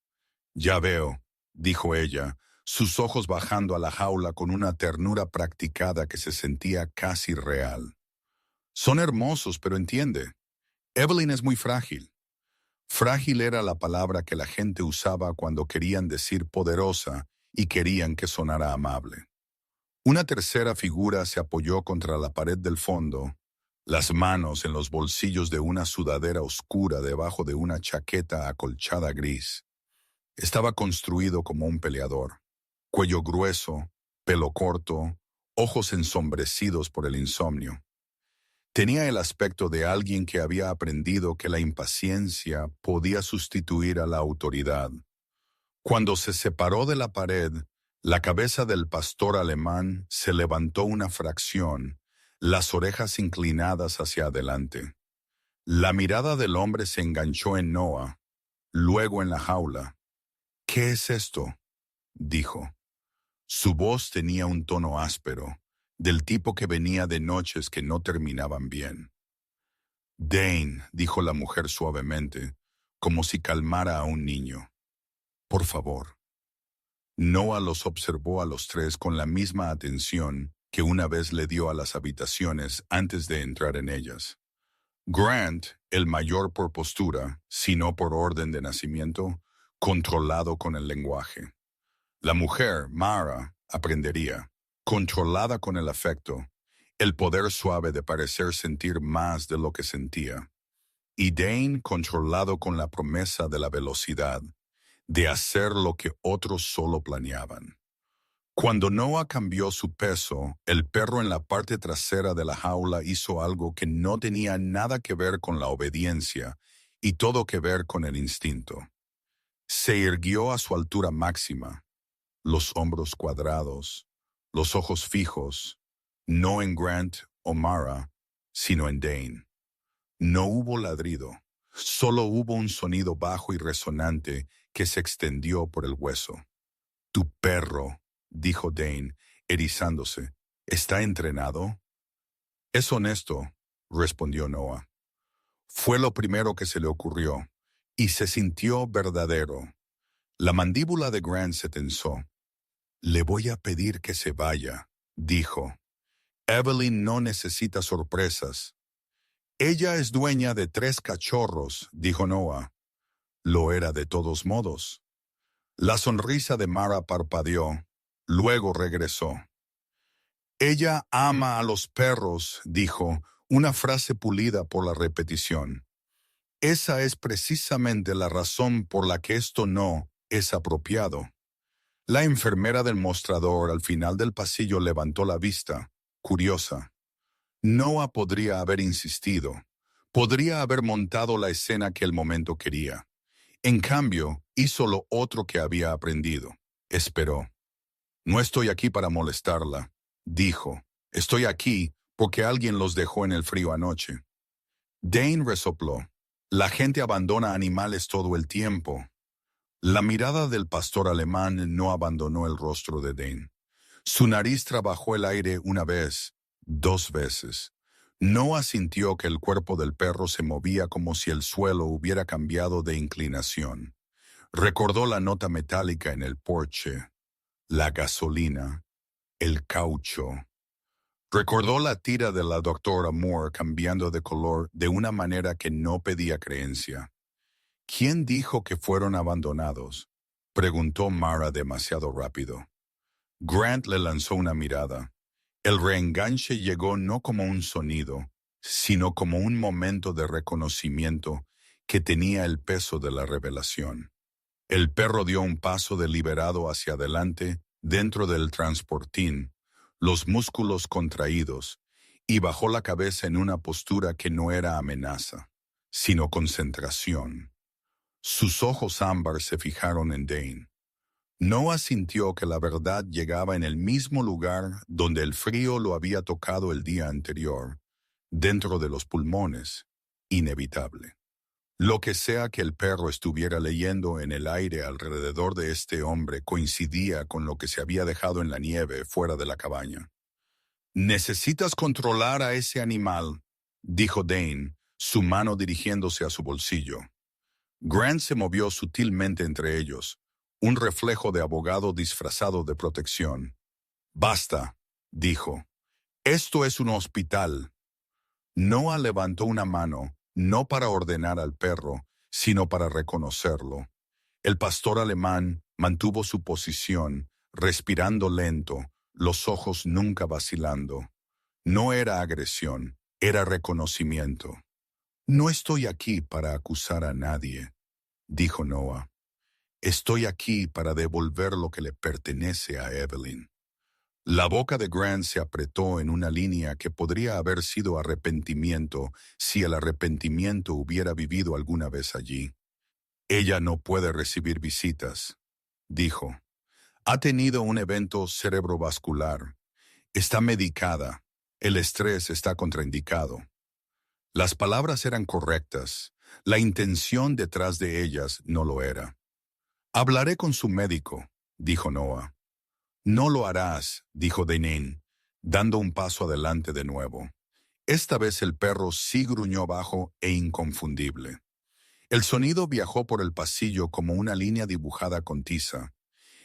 Speaker 1: «Ya veo», dijo ella, sus ojos bajando a la jaula con una ternura practicada que se sentía casi real. «Son hermosos, pero entiende, Evelyn es muy frágil». Frágil era la palabra que la gente usaba cuando querían decir poderosa y querían que sonara amable. Una tercera figura se apoyó contra la pared del fondo, las manos en los bolsillos de una sudadera oscura debajo de una chaqueta acolchada gris. Estaba construido como un peleador, cuello grueso, pelo corto, ojos ensombrecidos por el insomnio. Tenía el aspecto de alguien que había aprendido que la impaciencia podía sustituir a la autoridad. Cuando se separó de la pared, la cabeza del pastor alemán se levantó una fracción, las orejas inclinadas hacia adelante. La mirada del hombre se enganchó en Noah, luego en la jaula. «¿Qué es esto?», dijo. Su voz tenía un tono áspero, del tipo que venía de noches que no terminaban bien. «Dane», dijo la mujer suavemente, como si calmara a un niño. «Por favor». Noah los observó a los tres con la misma atención que una vez le dio a las habitaciones antes de entrar en ellas. Grant, el mayor por postura, sino por orden de nacimiento, controlado con el lenguaje. La mujer, Mara, aprendería, controlada con el afecto, el poder suave de parecer sentir más de lo que sentía. Y Dane, controlado con la promesa de la velocidad, de hacer lo que otros solo planeaban. Cuando Noah cambió su peso, el perro en la parte trasera de la jaula hizo algo que no tenía nada que ver con la obediencia y todo que ver con el instinto. Se irguió a su altura máxima, los hombros cuadrados, los ojos fijos, no en Grant o Mara, sino en Dane. No hubo ladrido, solo hubo un sonido bajo y resonante que se extendió por el hueso. «Tu perro», dijo Dane, erizándose, «¿está entrenado?» «Es honesto», respondió Noah. Fue lo primero que se le ocurrió, y se sintió verdadero. La mandíbula de Grant se tensó. «Le voy a pedir que se vaya», dijo. «Evelyn no necesita sorpresas». «Ella es dueña de 3 cachorros», dijo Noah. Lo era de todos modos. La sonrisa de Mara parpadeó, luego regresó. «Ella ama a los perros», dijo, una frase pulida por la repetición. «Esa es precisamente la razón por la que esto no es apropiado». La enfermera del mostrador al final del pasillo levantó la vista, curiosa. Noah podría haber insistido, podría haber montado la escena que el momento quería. En cambio, hizo lo otro que había aprendido. Esperó. «No estoy aquí para molestarla», dijo. «Estoy aquí porque alguien los dejó en el frío anoche». Dane resopló. «La gente abandona animales todo el tiempo». La mirada del pastor alemán no abandonó el rostro de Dane. Su nariz trabajó el aire una vez, 2 veces. Noah sintió que el cuerpo del perro se movía como si el suelo hubiera cambiado de inclinación. Recordó la nota metálica en el porche, la gasolina, el caucho. Recordó la tira de la doctora Moore cambiando de color de una manera que no pedía creencia. «¿Quién dijo que fueron abandonados?», preguntó Mara demasiado rápido. Grant le lanzó una mirada. El reenganche llegó no como un sonido, sino como un momento de reconocimiento que tenía el peso de la revelación. El perro dio un paso deliberado hacia adelante dentro del transportín, los músculos contraídos, y bajó la cabeza en una postura que no era amenaza, sino concentración. Sus ojos ámbar se fijaron en Dane. Noah sintió que la verdad llegaba en el mismo lugar donde el frío lo había tocado el día anterior, dentro de los pulmones, inevitable. Lo que sea que el perro estuviera leyendo en el aire alrededor de este hombre coincidía con lo que se había dejado en la nieve fuera de la cabaña. «Necesitas controlar a ese animal», dijo Dane, su mano dirigiéndose a su bolsillo. Grant se movió sutilmente entre ellos, un reflejo de abogado disfrazado de protección. «Basta», dijo. «Esto es un hospital». Noah levantó una mano, no para ordenar al perro, sino para reconocerlo. El pastor alemán mantuvo su posición, respirando lento, los ojos nunca vacilando. No era agresión, Era reconocimiento. No estoy aquí para acusar a nadie, dijo Noah. Estoy aquí para devolver lo que le pertenece a Evelyn. La boca de Grant se apretó en una línea que podría haber sido arrepentimiento si el arrepentimiento hubiera vivido alguna vez allí. Ella no puede recibir visitas, dijo. Ha tenido un evento cerebrovascular. Está medicada. El estrés está contraindicado. Las palabras eran correctas. La intención detrás de ellas no lo era. Hablaré con su médico, dijo Noah. No lo harás, dijo Deneen, dando un paso adelante de nuevo. Esta vez el perro sí gruñó bajo e inconfundible. El sonido viajó por el pasillo como una línea dibujada con tiza.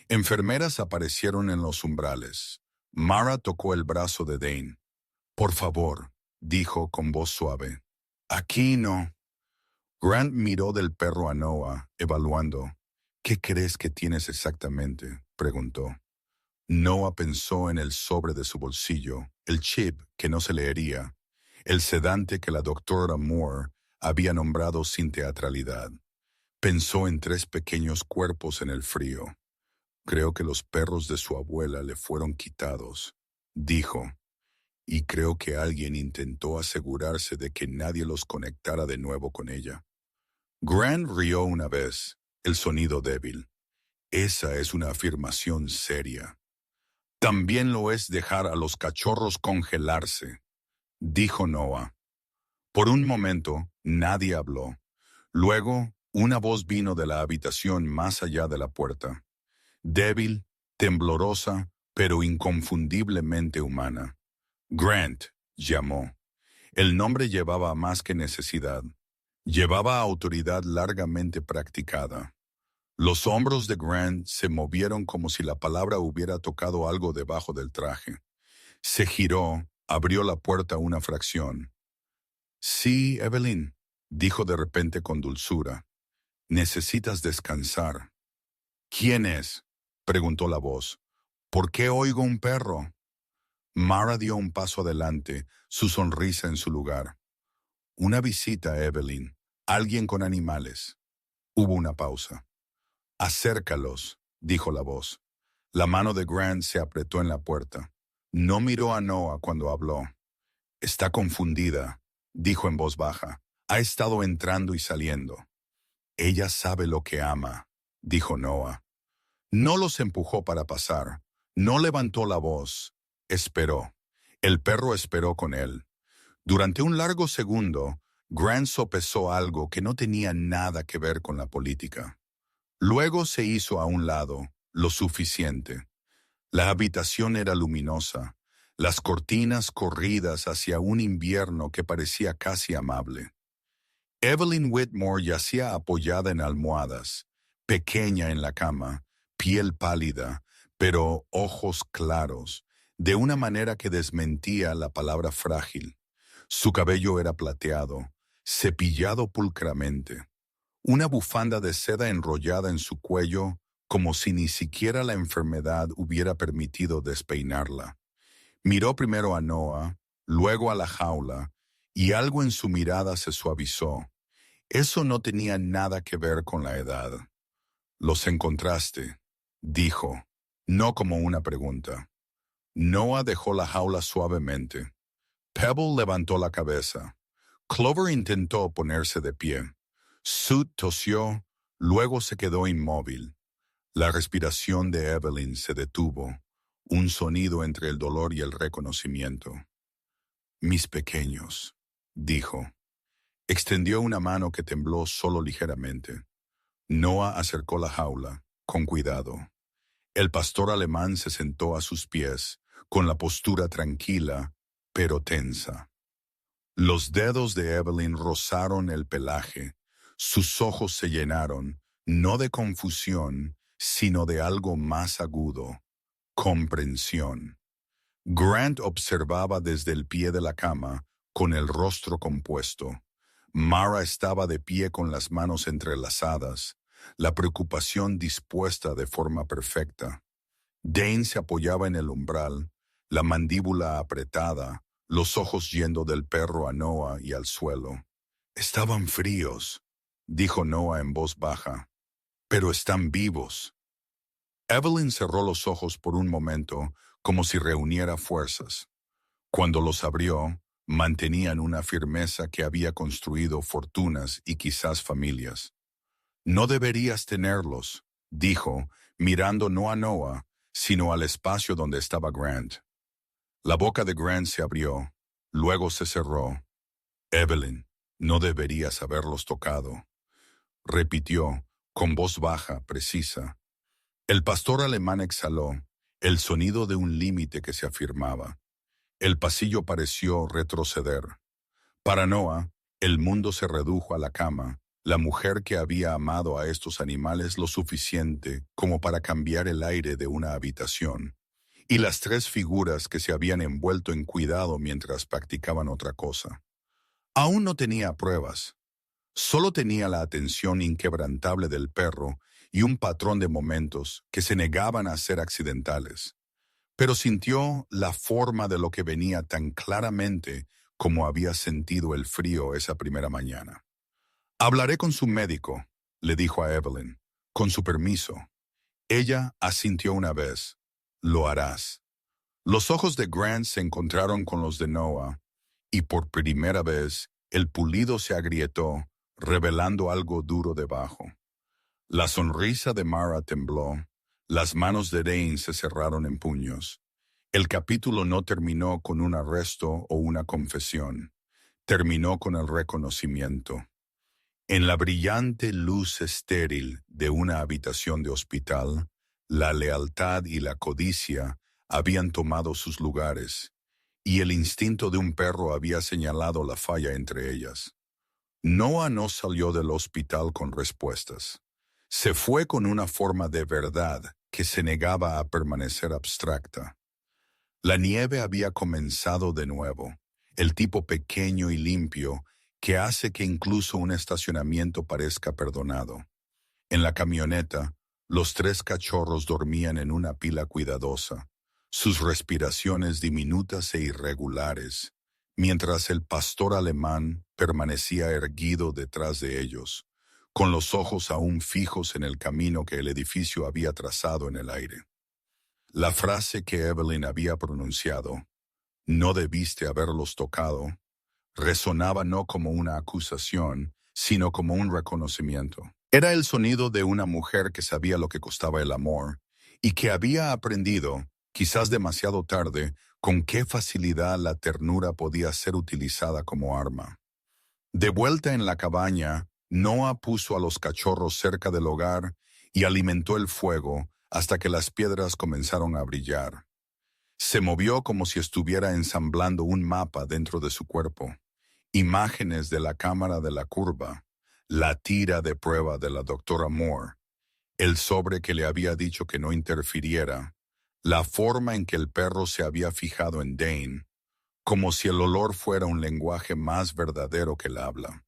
Speaker 1: Enfermeras aparecieron en los umbrales. Mara tocó el brazo de Dane. Por favor, dijo con voz suave. Aquí no. Grant miró del perro a Noah, evaluando. ¿Qué crees que tienes exactamente?, preguntó. Noah pensó en el sobre de su bolsillo, el chip que no se leería, el sedante que la doctora Moore había nombrado sin teatralidad. Pensó en 3 pequeños cuerpos en el frío. Creo que los perros de su abuela le fueron quitados, dijo, y creo que alguien intentó asegurarse de que nadie los conectara de nuevo con ella. Grant rió una vez, el sonido débil. Esa es una afirmación seria. También lo es dejar a los cachorros congelarse, dijo Noah. Por un momento, nadie habló. Luego, una voz vino de la habitación más allá de la puerta. Débil, temblorosa, pero inconfundiblemente humana. Grant, llamó. El nombre llevaba más que necesidad. Llevaba autoridad largamente practicada. Los hombros de Grant se movieron como si la palabra hubiera tocado algo debajo del traje. Se giró, abrió la puerta una fracción. Sí, Evelyn, dijo de repente con dulzura. Necesitas descansar. ¿Quién es?, preguntó la voz. ¿Por qué oigo un perro? Mara dio un paso adelante, su sonrisa en su lugar. Una visita, Evelyn. Alguien con animales. Hubo una pausa. Acércalos, dijo la voz. La mano de Grant se apretó en la puerta. No miró a Noah cuando habló. Está confundida, dijo en voz baja. Ha estado entrando y saliendo. Ella sabe lo que ama, dijo Noah. No los empujó para pasar. No levantó la voz. Esperó. El perro esperó con él. Durante un largo segundo, Grant sopesó algo que no tenía nada que ver con la política. Luego se hizo a un lado, lo suficiente. La habitación era luminosa, las cortinas corridas hacia un invierno que parecía casi amable. Evelyn Whitmore yacía apoyada en almohadas, pequeña en la cama, piel pálida, pero ojos claros, de una manera que desmentía la palabra frágil. Su cabello era plateado, cepillado pulcramente. Una bufanda de seda enrollada en su cuello, como si ni siquiera la enfermedad hubiera permitido despeinarla. Miró primero a Noah, luego a la jaula, y algo en su mirada se suavizó. Eso no tenía nada que ver con la edad. Los encontraste, dijo, no como una pregunta. Noah dejó la jaula suavemente. Pebble levantó la cabeza. Clover intentó ponerse de pie. Sue tosió, luego se quedó inmóvil. La respiración de Evelyn se detuvo, un sonido entre el dolor y el reconocimiento. Mis pequeños, dijo. Extendió una mano que tembló solo ligeramente. Noah acercó la jaula, con cuidado. El pastor alemán se sentó a sus pies, con la postura tranquila, pero tensa. Los dedos de Evelyn rozaron el pelaje. Sus ojos se llenaron, no de confusión, sino de algo más agudo, comprensión. Grant observaba desde el pie de la cama, con el rostro compuesto. Mara estaba de pie con las manos entrelazadas, la preocupación dispuesta de forma perfecta. Dane se apoyaba en el umbral, la mandíbula apretada, los ojos yendo del perro a Noah y al suelo. Estaban fríos, dijo Noah en voz baja, pero están vivos. Evelyn cerró los ojos por un momento, como si reuniera fuerzas. Cuando los abrió, mantenían una firmeza que había construido fortunas y quizás familias. No deberías tenerlos, dijo, mirando no a Noah, sino al espacio donde estaba Grant. La boca de Grant se abrió, luego se cerró. Evelyn, no deberías haberlos tocado, repitió, con voz baja, precisa. El pastor alemán exhaló, el sonido de un límite que se afirmaba. El pasillo pareció retroceder. Para Noah, el mundo se redujo a la cama, la mujer que había amado a estos animales lo suficiente como para cambiar el aire de una habitación, y las tres figuras que se habían envuelto en cuidado mientras practicaban otra cosa. Aún no tenía pruebas, solo tenía la atención inquebrantable del perro y un patrón de momentos que se negaban a ser accidentales. Pero sintió la forma de lo que venía tan claramente como había sentido el frío esa primera mañana. Hablaré con su médico, le dijo a Evelyn, con su permiso. Ella asintió una vez. Lo harás. Los ojos de Grant se encontraron con los de Noah, y por primera vez el pulido se agrietó, revelando algo duro debajo. La sonrisa de Mara tembló, las manos de Dane se cerraron en puños. El capítulo no terminó con un arresto o una confesión, terminó con el reconocimiento. En la brillante luz estéril de una habitación de hospital, la lealtad y la codicia habían tomado sus lugares, y el instinto de un perro había señalado la falla entre ellas. Noah no salió del hospital con respuestas. Se fue con una forma de verdad que se negaba a permanecer abstracta. La nieve había comenzado de nuevo, el tipo pequeño y limpio que hace que incluso un estacionamiento parezca perdonado. En la camioneta, los tres cachorros dormían en una pila cuidadosa, sus respiraciones diminutas e irregulares, mientras el pastor alemán permanecía erguido detrás de ellos, con los ojos aún fijos en el camino que el edificio había trazado en el aire. La frase que Evelyn había pronunciado, "No debiste haberlos tocado", resonaba no como una acusación, sino como un reconocimiento. Era el sonido de una mujer que sabía lo que costaba el amor y que había aprendido, quizás demasiado tarde, con qué facilidad la ternura podía ser utilizada como arma. De vuelta en la cabaña, Noah puso a los cachorros cerca del hogar y alimentó el fuego hasta que las piedras comenzaron a brillar. Se movió como si estuviera ensamblando un mapa dentro de su cuerpo. Imágenes de la cámara de la curva, la tira de prueba de la doctora Moore, el sobre que le había dicho que no interfiriera, la forma en que el perro se había fijado en Dane, como si el olor fuera un lenguaje más verdadero que el habla.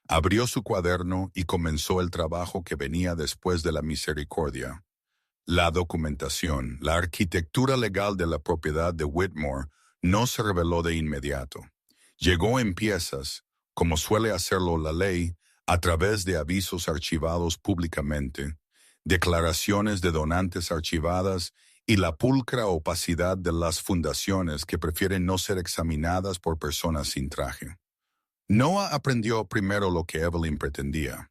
Speaker 1: Abrió su cuaderno y comenzó el trabajo que venía después de la misericordia. La documentación, la arquitectura legal de la propiedad de Whitmore no se reveló de inmediato. Llegó en piezas, como suele hacerlo la ley, a través de avisos archivados públicamente, declaraciones de donantes archivadas y la pulcra opacidad de las fundaciones que prefieren no ser examinadas por personas sin traje. Noah aprendió primero lo que Evelyn pretendía.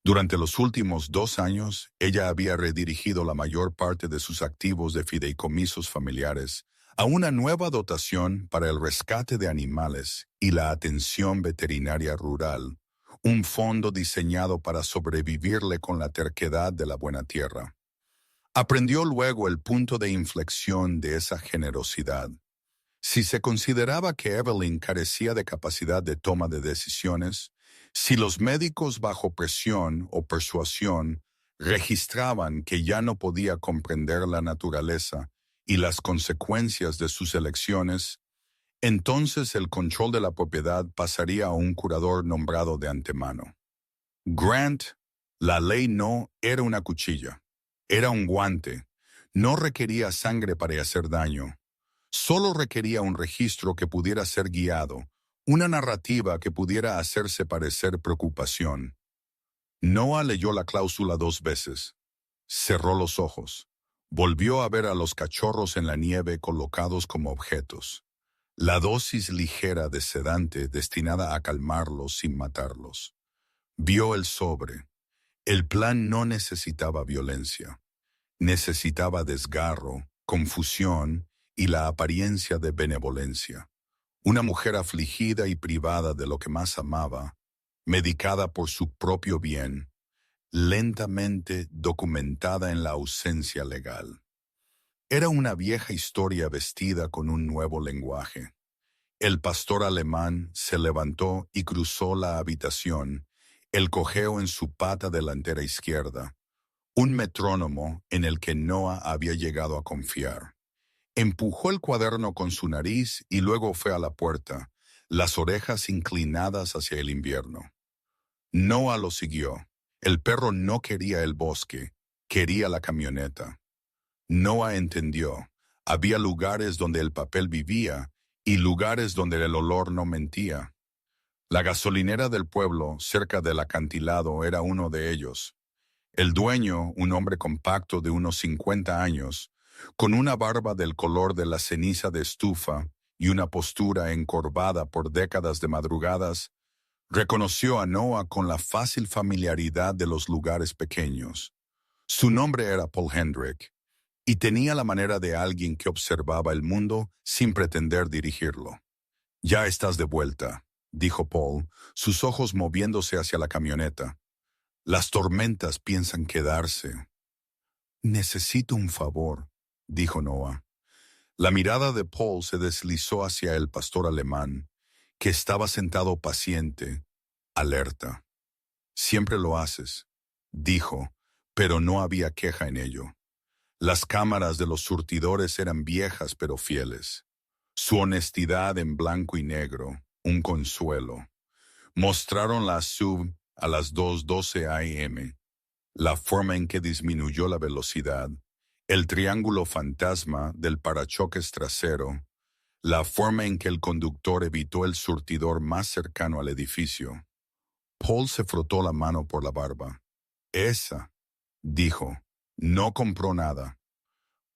Speaker 1: Durante los últimos 2 años, ella había redirigido la mayor parte de sus activos de fideicomisos familiares a una nueva dotación para el rescate de animales y la atención veterinaria rural, un fondo diseñado para sobrevivirle con la terquedad de la buena tierra. Aprendió luego el punto de inflexión de esa generosidad. Si se consideraba que Evelyn carecía de capacidad de toma de decisiones, si los médicos bajo presión o persuasión registraban que ya no podía comprender la naturaleza y las consecuencias de sus elecciones, entonces el control de la propiedad pasaría a un curador nombrado de antemano. Grant, la ley no era una cuchilla, era un guante, no requería sangre para hacer daño. Solo requería un registro que pudiera ser guiado, una narrativa que pudiera hacerse parecer preocupación. Noah leyó la cláusula 2 veces. Cerró los ojos. Volvió a ver a los cachorros en la nieve colocados como objetos. La dosis ligera de sedante destinada a calmarlos sin matarlos. Vio el sobre. El plan no necesitaba violencia. Necesitaba desgarro, confusión y la apariencia de benevolencia. Una mujer afligida y privada de lo que más amaba, medicada por su propio bien, lentamente documentada en la ausencia legal. Era una vieja historia vestida con un nuevo lenguaje. El pastor alemán se levantó y cruzó la habitación, el cojeo en su pata delantera izquierda, un metrónomo en el que Noah había llegado a confiar. Empujó el cuaderno con su nariz y luego fue a la puerta, las orejas inclinadas hacia el invierno. Noah lo siguió. El perro no quería el bosque, quería la camioneta. Noah entendió. Había lugares donde el papel vivía y lugares donde el olor no mentía. La gasolinera del pueblo, cerca del acantilado, era uno de ellos. El dueño, un hombre compacto de unos 50 años, con una barba del color de la ceniza de estufa y una postura encorvada por décadas de madrugadas, reconoció a Noah con la fácil familiaridad de los lugares pequeños. Su nombre era Paul Hendrick, y tenía la manera de alguien que observaba el mundo sin pretender dirigirlo. «Ya estás de vuelta», dijo Paul, sus ojos moviéndose hacia la camioneta. «Las tormentas piensan quedarse». «Necesito un favor», dijo Noah. La mirada de Paul se deslizó hacia el pastor alemán, que estaba sentado paciente, alerta. «Siempre lo haces», dijo, pero no había queja en ello. Las cámaras de los surtidores eran viejas pero fieles. Su honestidad en blanco y negro, un consuelo. Mostraron la sub a las 2:12 a.m., la forma en que disminuyó la velocidad, el triángulo fantasma del parachoques trasero, la forma en que el conductor evitó el surtidor más cercano al edificio. Paul se frotó la mano por la barba. «Esa», dijo, «no compró nada».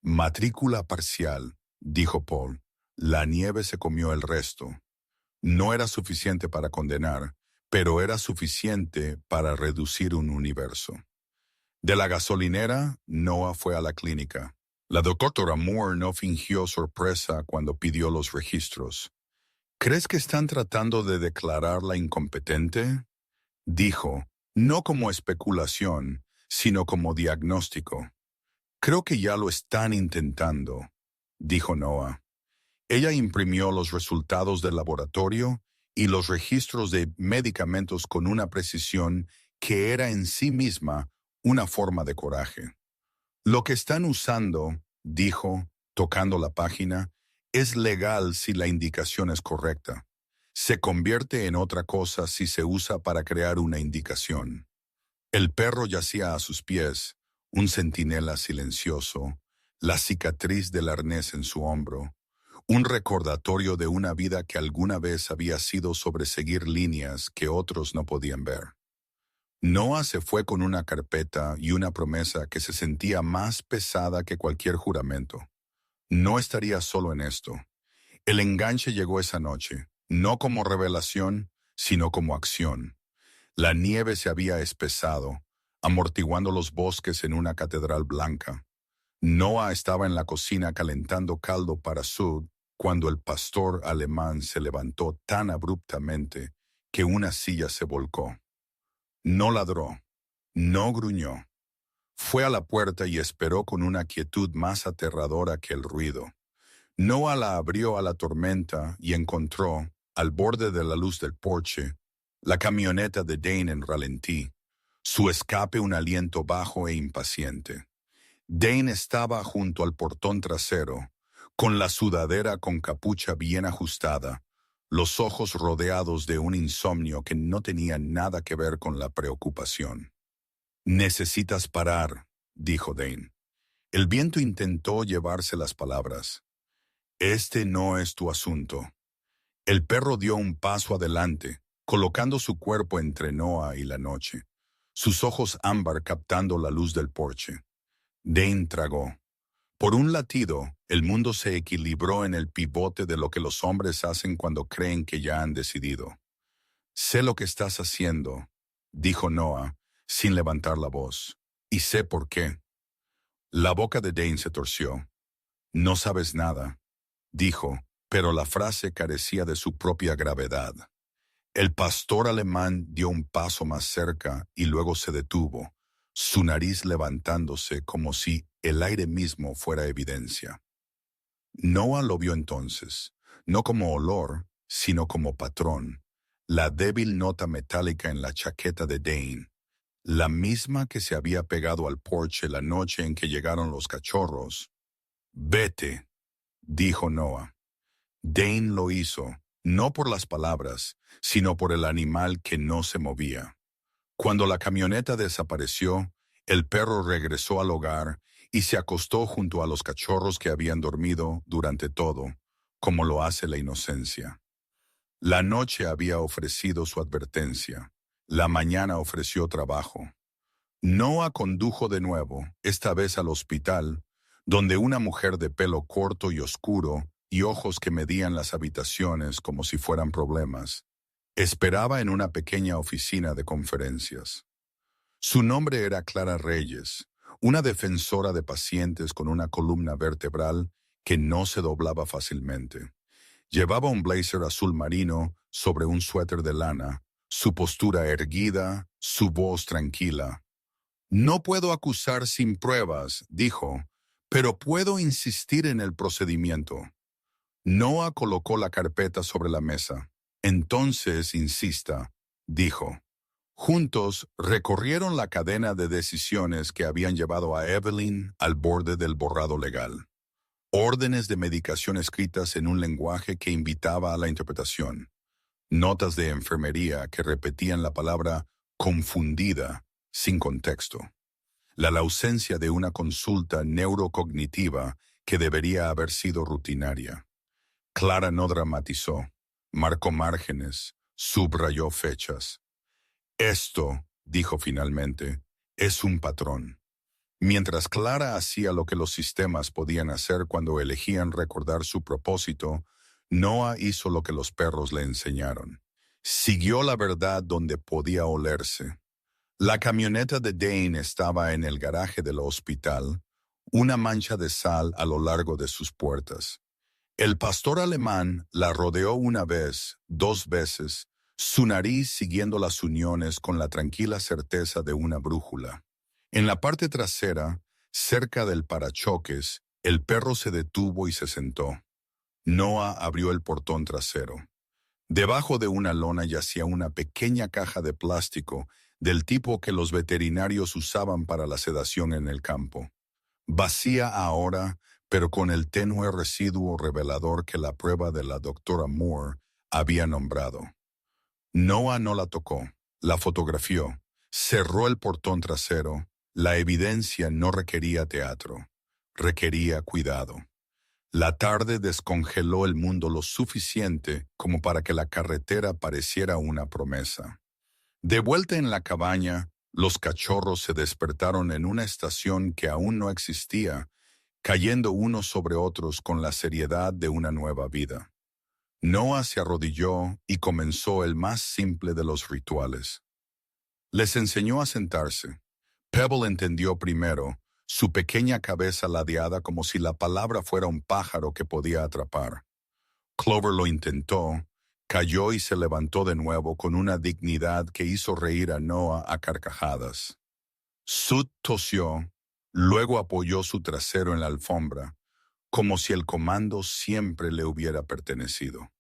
Speaker 1: «Matrícula parcial», dijo Paul. «La nieve se comió el resto». No era suficiente para condenar, pero era suficiente para reducir un universo. De la gasolinera, Noah fue a la clínica. La doctora Moore no fingió sorpresa cuando pidió los registros. «¿Crees que están tratando de declararla incompetente?», dijo, no como especulación, sino como diagnóstico. «Creo que ya lo están intentando», dijo Noah. Ella imprimió los resultados del laboratorio y los registros de medicamentos con una precisión que era en sí misma una forma de coraje. «Lo que están usando», dijo, tocando la página, «es legal si la indicación es correcta. Se convierte en otra cosa si se usa para crear una indicación». El perro yacía a sus pies, un centinela silencioso, la cicatriz del arnés en su hombro, un recordatorio de una vida que alguna vez había sido sobreseguir líneas que otros no podían ver. Noah se fue con una carpeta y una promesa que se sentía más pesada que cualquier juramento. No estaría solo en esto. El enganche llegó esa noche, no como revelación, sino como acción. La nieve se había espesado, amortiguando los bosques en una catedral blanca. Noah estaba en la cocina calentando caldo para Sud cuando el pastor alemán se levantó tan abruptamente que una silla se volcó. No ladró, no gruñó. Fue a la puerta y esperó con una quietud más aterradora que el ruido. Noah la abrió a la tormenta y encontró, al borde de la luz del porche, la camioneta de Dane en ralentí, su escape un aliento bajo e impaciente. Dane estaba junto al portón trasero, con la sudadera con capucha bien ajustada, los ojos rodeados de un insomnio que no tenía nada que ver con la preocupación. «Necesitas parar», dijo Dane. El viento intentó llevarse las palabras. Este no es tu asunto. El perro dio un paso adelante, colocando su cuerpo entre Noah y la noche, sus ojos ámbar captando la luz del porche. Dane tragó. Por un latido, el mundo se equilibró en el pivote de lo que los hombres hacen cuando creen que ya han decidido. Sé lo que estás haciendo, dijo Noah, sin levantar la voz, y sé por qué. La boca de Dane se torció. No sabes nada, dijo, pero la frase carecía de su propia gravedad. El pastor alemán dio un paso más cerca y luego se detuvo, su nariz levantándose como si el aire mismo fuera evidencia. Noah lo vio entonces, no como olor, sino como patrón, la débil nota metálica en la chaqueta de Dane, la misma que se había pegado al porche la noche en que llegaron los cachorros. «Vete», dijo Noah. Dane lo hizo, no por las palabras, sino por el animal que no se movía. Cuando la camioneta desapareció, el perro regresó al hogar y se acostó junto a los cachorros que habían dormido durante todo, como lo hace la inocencia. La noche había ofrecido su advertencia. La mañana ofreció trabajo. Noah condujo de nuevo, esta vez al hospital, donde una mujer de pelo corto y oscuro y ojos que medían las habitaciones como si fueran problemas, esperaba en una pequeña oficina de conferencias. Su nombre era Clara Reyes, una defensora de pacientes con una columna vertebral que no se doblaba fácilmente. Llevaba un blazer azul marino sobre un suéter de lana, su postura erguida, su voz tranquila. «No puedo acusar sin pruebas», dijo, «pero puedo insistir en el procedimiento». Noah colocó la carpeta sobre la mesa. «Entonces, insista», dijo. Juntos recorrieron la cadena de decisiones que habían llevado a Evelyn al borde del borrado legal. Órdenes de medicación escritas en un lenguaje que invitaba a la interpretación. Notas de enfermería que repetían la palabra confundida sin contexto. La ausencia de una consulta neurocognitiva que debería haber sido rutinaria. Clara no dramatizó, marcó márgenes, subrayó fechas. «Esto», dijo finalmente, «es un patrón». Mientras Clara hacía lo que los sistemas podían hacer cuando elegían recordar su propósito, Noah hizo lo que los perros le enseñaron. Siguió la verdad donde podía olerse. La camioneta de Dane estaba en el garaje del hospital, una mancha de sal a lo largo de sus puertas. El pastor alemán la rodeó una vez, 2 veces, su nariz siguiendo las uniones con la tranquila certeza de una brújula. En la parte trasera, cerca del parachoques, el perro se detuvo y se sentó. Noah abrió el portón trasero. Debajo de una lona yacía una pequeña caja de plástico del tipo que los veterinarios usaban para la sedación en el campo. Vacía ahora, pero con el tenue residuo revelador que la prueba de la doctora Moore había nombrado. Noah no la tocó, la fotografió, cerró el portón trasero. La evidencia no requería teatro, requería cuidado. La tarde descongeló el mundo lo suficiente como para que la carretera pareciera una promesa. De vuelta en la cabaña, los cachorros se despertaron en una estación que aún no existía, cayendo unos sobre otros con la seriedad de una nueva vida. Noah se arrodilló y comenzó el más simple de los rituales. Les enseñó a sentarse. Pebble entendió primero, su pequeña cabeza ladeada como si la palabra fuera un pájaro que podía atrapar. Clover lo intentó, cayó y se levantó de nuevo con una dignidad que hizo reír a Noah a carcajadas. Sud tosió, luego apoyó su trasero en la alfombra, como si el comando siempre le hubiera pertenecido.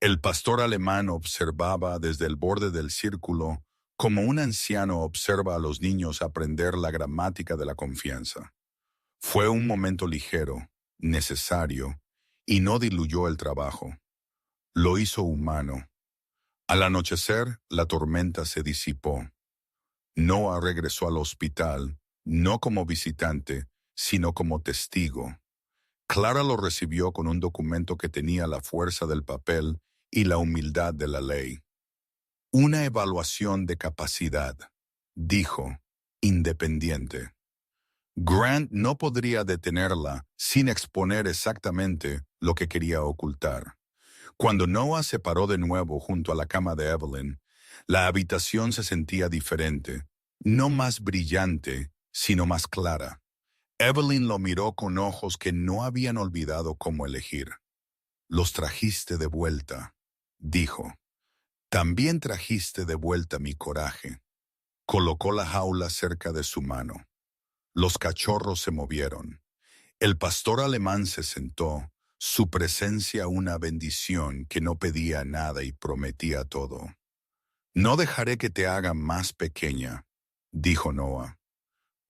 Speaker 1: El pastor alemán observaba desde el borde del círculo como un anciano observa a los niños aprender la gramática de la confianza. Fue un momento ligero, necesario, y no diluyó el trabajo. Lo hizo humano. Al anochecer, la tormenta se disipó. Noah regresó al hospital, no como visitante, sino como testigo. Clara lo recibió con un documento que tenía la fuerza del papel y la humildad de la ley. Una evaluación de capacidad, dijo, independiente. Grant no podría detenerla sin exponer exactamente lo que quería ocultar. Cuando Noah se paró de nuevo junto a la cama de Evelyn, la habitación se sentía diferente, no más brillante, sino más clara. Evelyn lo miró con ojos que no habían olvidado cómo elegir. Los trajiste de vuelta, dijo. También trajiste de vuelta mi coraje. Colocó la jaula cerca de su mano. Los cachorros se movieron. El pastor alemán se sentó, su presencia una bendición que no pedía nada y prometía todo. No dejaré que te haga más pequeña, dijo Noah.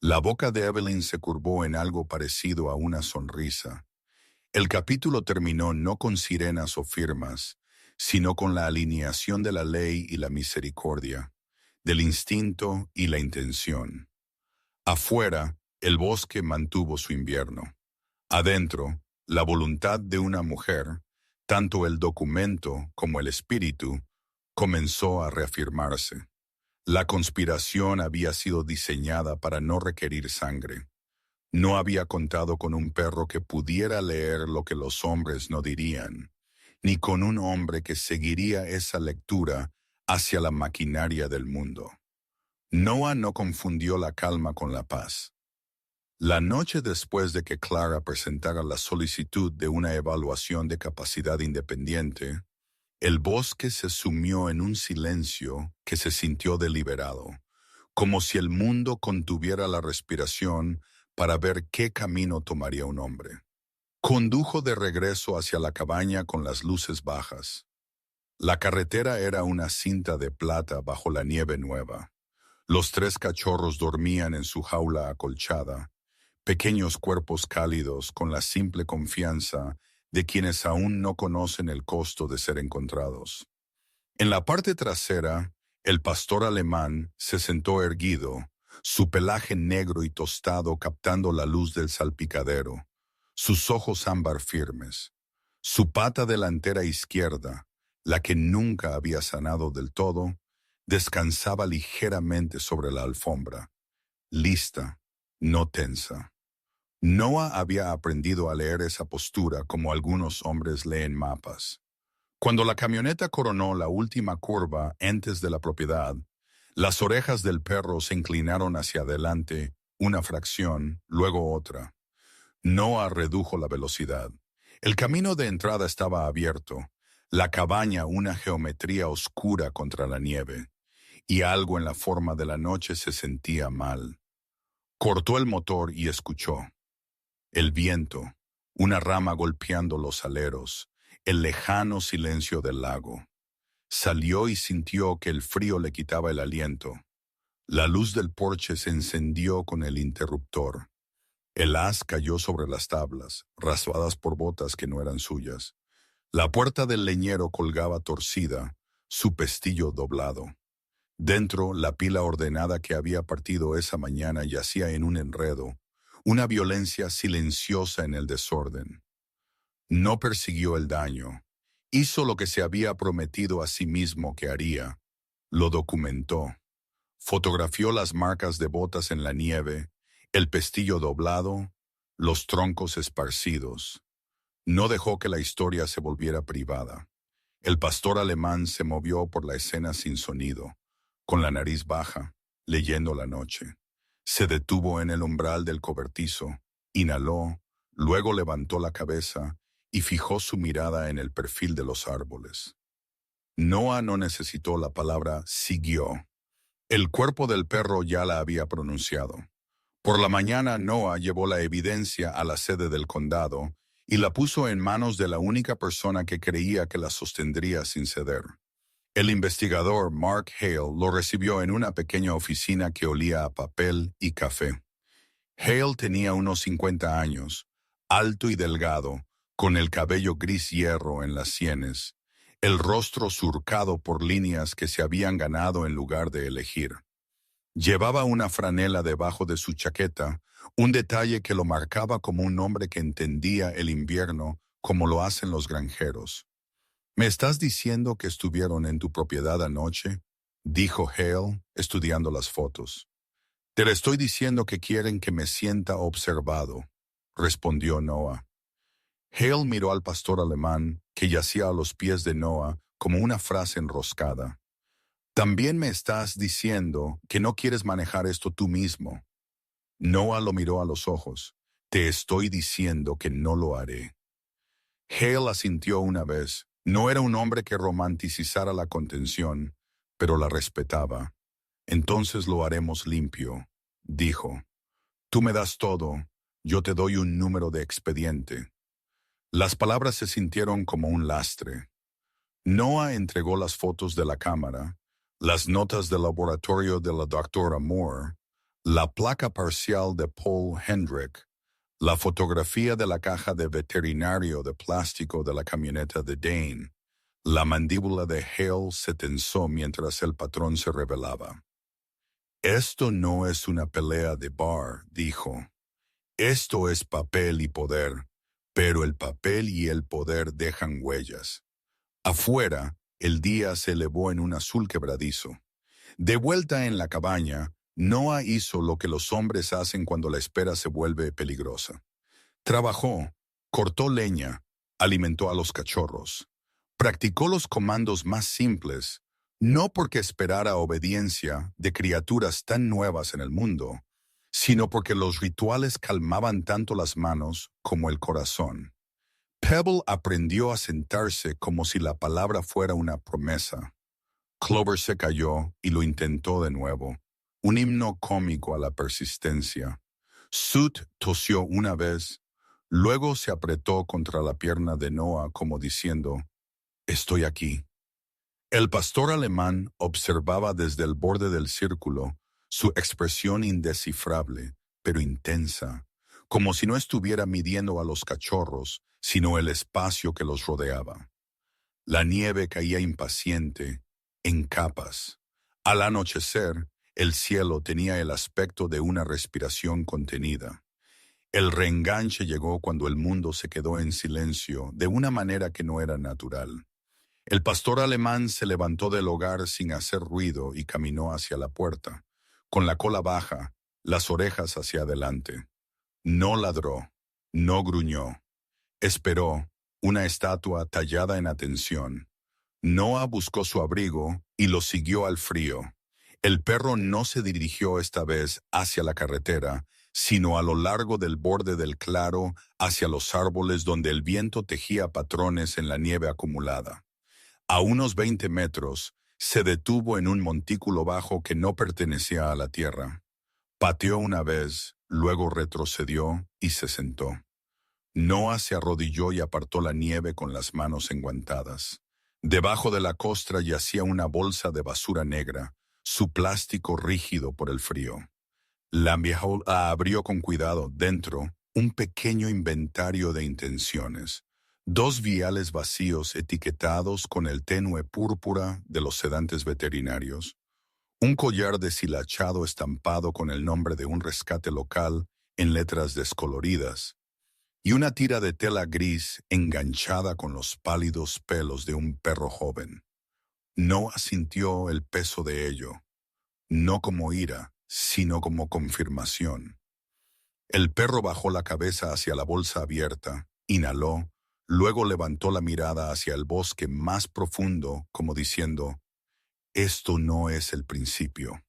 Speaker 1: La boca de Evelyn se curvó en algo parecido a una sonrisa. El capítulo terminó no con sirenas o firmas, sino con la alineación de la ley y la misericordia, del instinto y la intención. Afuera, el bosque mantuvo su invierno. Adentro, la voluntad de una mujer, tanto el documento como el espíritu, comenzó a reafirmarse. La conspiración había sido diseñada para no requerir sangre. No había contado con un perro que pudiera leer lo que los hombres no dirían, ni con un hombre que seguiría esa lectura hacia la maquinaria del mundo. Noah no confundió la calma con la paz. La noche después de que Clara presentara la solicitud de una evaluación de capacidad independiente, el bosque se sumió en un silencio que se sintió deliberado, como si el mundo contuviera la respiración para ver qué camino tomaría un hombre. Condujo de regreso hacia la cabaña con las luces bajas. La carretera era una cinta de plata bajo la nieve nueva. Los 3 cachorros dormían en su jaula acolchada, pequeños cuerpos cálidos con la simple confianza de quienes aún no conocen el costo de ser encontrados. En la parte trasera, el pastor alemán se sentó erguido, su pelaje negro y tostado captando la luz del salpicadero, sus ojos ámbar firmes. Su pata delantera izquierda, la que nunca había sanado del todo, descansaba ligeramente sobre la alfombra, lista, no tensa. Noah había aprendido a leer esa postura como algunos hombres leen mapas. Cuando la camioneta coronó la última curva antes de la propiedad, las orejas del perro se inclinaron hacia adelante, una fracción, luego otra. Noah redujo la velocidad. El camino de entrada estaba abierto, la cabaña una geometría oscura contra la nieve, y algo en la forma de la noche se sentía mal. Cortó el motor y escuchó. El viento, una rama golpeando los aleros, el lejano silencio del lago. Salió y sintió que el frío le quitaba el aliento. La luz del porche se encendió con el interruptor. El haz cayó sobre las tablas, raspadas por botas que no eran suyas. La puerta del leñero colgaba torcida, su pestillo doblado. Dentro, la pila ordenada que había partido esa mañana yacía en un enredo, una violencia silenciosa en el desorden. No persiguió el daño. Hizo lo que se había prometido a sí mismo que haría. Lo documentó. Fotografió las marcas de botas en la nieve, el pestillo doblado, los troncos esparcidos. No dejó que la historia se volviera privada. El pastor alemán se movió por la escena sin sonido, con la nariz baja, leyendo la noche. Se detuvo en el umbral del cobertizo, inhaló, luego levantó la cabeza y fijó su mirada en el perfil de los árboles. Noah no necesitó la palabra siguió. El cuerpo del perro ya la había pronunciado. Por la mañana Noah llevó la evidencia a la sede del condado y la puso en manos de la única persona que creía que la sostendría sin ceder. El investigador Mark Hale lo recibió en una pequeña oficina que olía a papel y café. Hale tenía unos 50 años, alto y delgado, con el cabello gris hierro en las sienes, el rostro surcado por líneas que se habían ganado en lugar de elegir. Llevaba una franela debajo de su chaqueta, un detalle que lo marcaba como un hombre que entendía el invierno como lo hacen los granjeros. ¿Me estás diciendo que estuvieron en tu propiedad anoche?, dijo Hale, estudiando las fotos. Te le estoy diciendo que quieren que me sienta observado, respondió Noah. Hale miró al pastor alemán, que yacía a los pies de Noah, como una frase enroscada. También me estás diciendo que no quieres manejar esto tú mismo. Noah lo miró a los ojos. Te estoy diciendo que no lo haré. Hale asintió una vez. No era un hombre que romanticizara la contención, pero la respetaba. Entonces lo haremos limpio, dijo. Tú me das todo, yo te doy un número de expediente. Las palabras se sintieron como un lastre. Noah entregó las fotos de la cámara, las notas del laboratorio de la doctora Moore, la placa parcial de Paul Hendrick, la fotografía de la caja de veterinario de plástico de la camioneta de Dane. La mandíbula de Hale se tensó mientras el patrón se revelaba. Esto no es una pelea de bar, dijo. Esto es papel y poder, pero el papel y el poder dejan huellas. Afuera, el día se elevó en un azul quebradizo. De vuelta en la cabaña, Noah hizo lo que los hombres hacen cuando la espera se vuelve peligrosa. Trabajó, cortó leña, alimentó a los cachorros. Practicó los comandos más simples, no porque esperara obediencia de criaturas tan nuevas en el mundo, sino porque los rituales calmaban tanto las manos como el corazón. Pebble aprendió a sentarse como si la palabra fuera una promesa. Clover se cayó y lo intentó de nuevo, un himno cómico a la persistencia. Soot tosió una vez, luego se apretó contra la pierna de Noah como diciendo, «Estoy aquí». El pastor alemán observaba desde el borde del círculo, su expresión indescifrable, pero intensa, como si no estuviera midiendo a los cachorros, sino el espacio que los rodeaba. La nieve caía impaciente, en capas. Al anochecer, el cielo tenía el aspecto de una respiración contenida. El reenganche llegó cuando el mundo se quedó en silencio de una manera que no era natural. El pastor alemán se levantó del hogar sin hacer ruido y caminó hacia la puerta, con la cola baja, las orejas hacia adelante. No ladró, no gruñó. Esperó, una estatua tallada en atención. Noah buscó su abrigo y lo siguió al frío. El perro no se dirigió esta vez hacia la carretera, sino a lo largo del borde del claro hacia los árboles donde el viento tejía patrones en la nieve acumulada. A unos 20 metros, se detuvo en un montículo bajo que no pertenecía a la tierra. Pateó una vez, luego retrocedió y se sentó. Noah se arrodilló y apartó la nieve con las manos enguantadas. Debajo de la costra yacía una bolsa de basura negra, su plástico rígido por el frío. La abrió con cuidado. Dentro, un pequeño inventario de intenciones. 2 viales vacíos etiquetados con el tenue púrpura de los sedantes veterinarios. Un collar deshilachado estampado con el nombre de un rescate local en letras descoloridas. Y una tira de tela gris enganchada con los pálidos pelos de un perro joven. Noah sintió el peso de ello, no como ira, sino como confirmación. El perro bajó la cabeza hacia la bolsa abierta, inhaló, luego levantó la mirada hacia el bosque más profundo, como diciendo, «Esto no es el principio».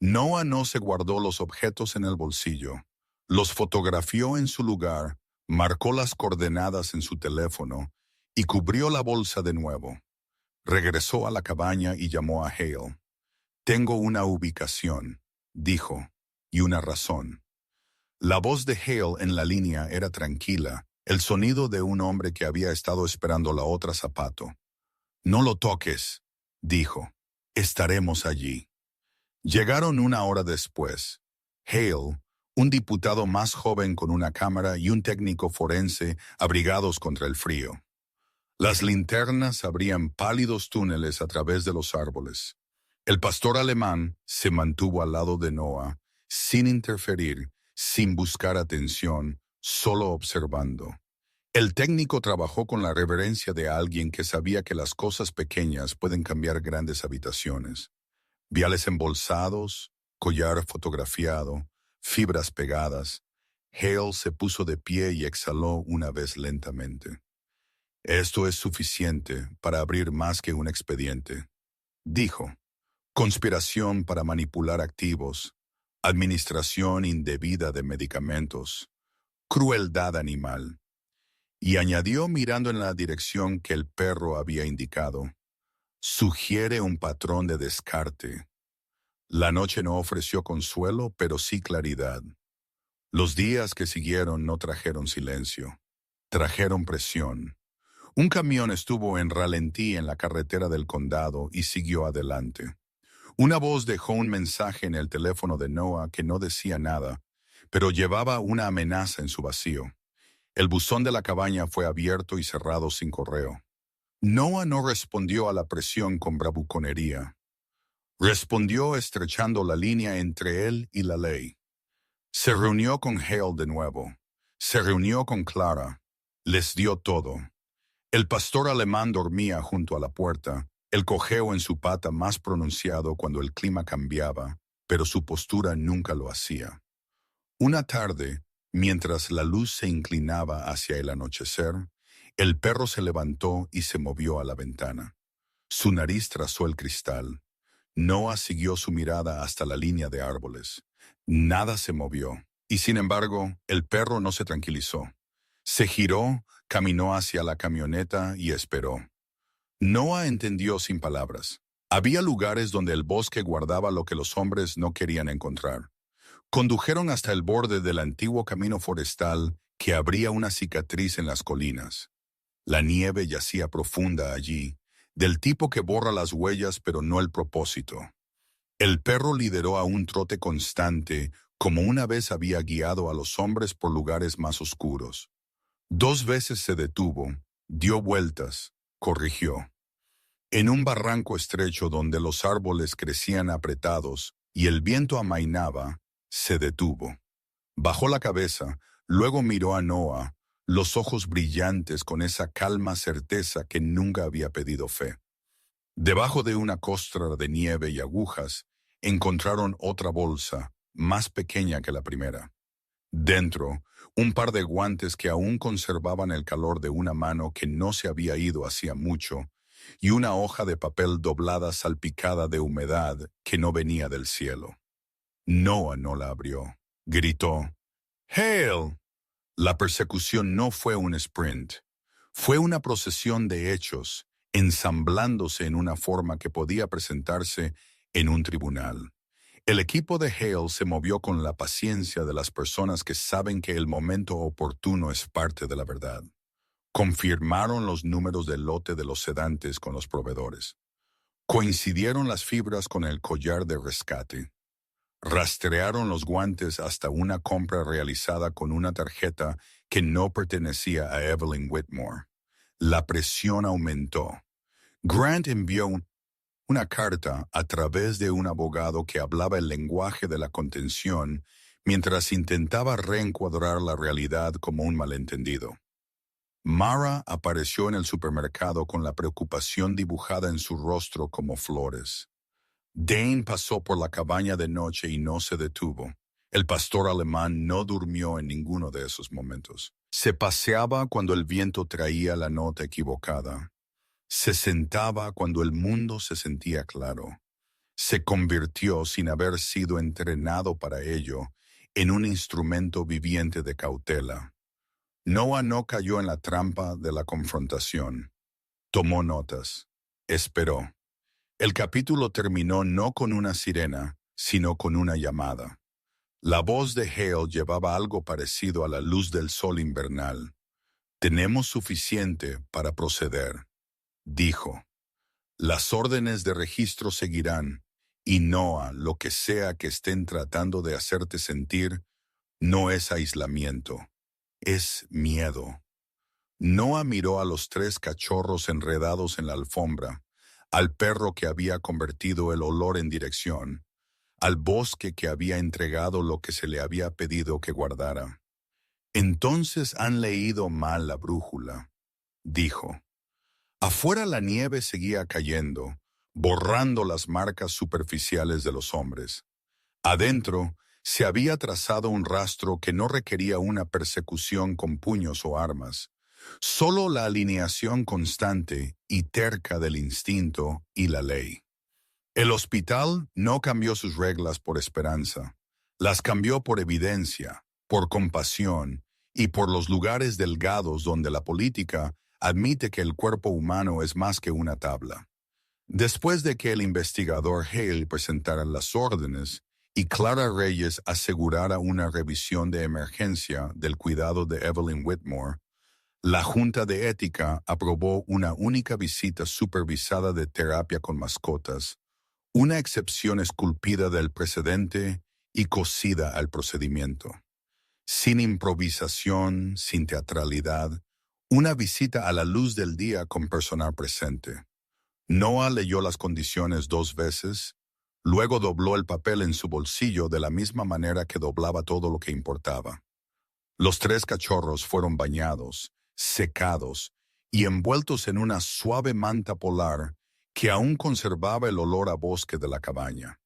Speaker 1: Noah no se guardó los objetos en el bolsillo, los fotografió en su lugar, marcó las coordenadas en su teléfono y cubrió la bolsa de nuevo. Regresó a la cabaña y llamó a Hale. «Tengo una ubicación», dijo, «y una razón». La voz de Hale en la línea era tranquila, el sonido de un hombre que había estado esperando la otra zapato. «No lo toques», dijo. «Estaremos allí». Llegaron 1 hora después. Hale, un diputado más joven con una cámara y un técnico forense abrigados contra el frío. Las linternas abrían pálidos túneles a través de los árboles. El pastor alemán se mantuvo al lado de Noah, sin interferir, sin buscar atención, solo observando. El técnico trabajó con la reverencia de alguien que sabía que las cosas pequeñas pueden cambiar grandes habitaciones. Viales embolsados, collar fotografiado, fibras pegadas. Hale se puso de pie y exhaló una vez lentamente. Esto es suficiente para abrir más que un expediente, dijo. Conspiración para manipular activos, administración indebida de medicamentos, crueldad animal. Y añadió mirando en la dirección que el perro había indicado. Sugiere un patrón de descarte. La noche no ofreció consuelo, pero sí claridad. Los días que siguieron no trajeron silencio, trajeron presión. Un camión estuvo en ralentí en la carretera del condado y siguió adelante. Una voz dejó un mensaje en el teléfono de Noah que no decía nada, pero llevaba una amenaza en su vacío. El buzón de la cabaña fue abierto y cerrado sin correo. Noah no respondió a la presión con bravuconería. Respondió estrechando la línea entre él y la ley. Se reunió con Hale de nuevo. Se reunió con Clara. Les dio todo. El pastor alemán dormía junto a la puerta, el cojeo en su pata más pronunciado cuando el clima cambiaba, pero su postura nunca lo hacía. Una tarde, mientras la luz se inclinaba hacia el anochecer, el perro se levantó y se movió a la ventana. Su nariz trazó el cristal. Noah siguió su mirada hasta la línea de árboles. Nada se movió, y sin embargo, el perro no se tranquilizó. Se giró, caminó hacia la camioneta y esperó. Noah entendió sin palabras. Había lugares donde el bosque guardaba lo que los hombres no querían encontrar. Condujeron hasta el borde del antiguo camino forestal que abría una cicatriz en las colinas. La nieve yacía profunda allí, del tipo que borra las huellas pero no el propósito. El perro lideró a un trote constante, como una vez había guiado a los hombres por lugares más oscuros. 2 veces se detuvo, dio vueltas, corrigió. En un barranco estrecho donde los árboles crecían apretados y el viento amainaba, se detuvo. Bajó la cabeza, luego miró a Noah, los ojos brillantes con esa calma certeza que nunca había pedido fe. Debajo de una costra de nieve y agujas, encontraron otra bolsa, más pequeña que la primera. Dentro, un par de guantes que aún conservaban el calor de una mano que no se había ido hacía mucho, y una hoja de papel doblada salpicada de humedad que no venía del cielo. Noah no la abrió. Gritó, «¡Hale!». La persecución no fue un sprint. Fue una procesión de hechos, ensamblándose en una forma que podía presentarse en un tribunal. El equipo de Hale se movió con la paciencia de las personas que saben que el momento oportuno es parte de la verdad. Confirmaron los números del lote de los sedantes con los proveedores. Coincidieron las fibras con el collar de rescate. Rastrearon los guantes hasta una compra realizada con una tarjeta que no pertenecía a Evelyn Whitmore. La presión aumentó. Grant envió una carta a través de un abogado que hablaba el lenguaje de la contención mientras intentaba reencuadrar la realidad como un malentendido. Mara apareció en el supermercado con la preocupación dibujada en su rostro como flores. Dane pasó por la cabaña de noche y no se detuvo. El pastor alemán no durmió en ninguno de esos momentos. Se paseaba cuando el viento traía la nota equivocada. Se sentaba cuando el mundo se sentía claro. Se convirtió, sin haber sido entrenado para ello, en un instrumento viviente de cautela. Noah no cayó en la trampa de la confrontación. Tomó notas. Esperó. El capítulo terminó no con una sirena, sino con una llamada. La voz de Hale llevaba algo parecido a la luz del sol invernal. «Tenemos suficiente para proceder», dijo. «Las órdenes de registro seguirán, y Noah, lo que sea que estén tratando de hacerte sentir, no es aislamiento, es miedo». Noah miró a los 3 cachorros enredados en la alfombra, al perro que había convertido el olor en dirección, al bosque que había entregado lo que se le había pedido que guardara. Entonces han leído mal la brújula, dijo. Afuera la nieve seguía cayendo, borrando las marcas superficiales de los hombres. Adentro se había trazado un rastro que no requería una persecución con puños o armas, solo la alineación constante y terca del instinto y la ley. El hospital no cambió sus reglas por esperanza, las cambió por evidencia, por compasión y por los lugares delgados donde la política admite que el cuerpo humano es más que una tabla. Después de que el investigador Hale presentara las órdenes y Clara Reyes asegurara una revisión de emergencia del cuidado de Evelyn Whitmore, la Junta de Ética aprobó una única visita supervisada de terapia con mascotas, una excepción esculpida del precedente y cosida al procedimiento. Sin improvisación, sin teatralidad, una visita a la luz del día con personal presente. Noah leyó las condiciones 2 veces, luego dobló el papel en su bolsillo de la misma manera que doblaba todo lo que importaba. Los 3 cachorros fueron bañados, secados y envueltos en una suave manta polar que aún conservaba el olor a bosque de la cabaña.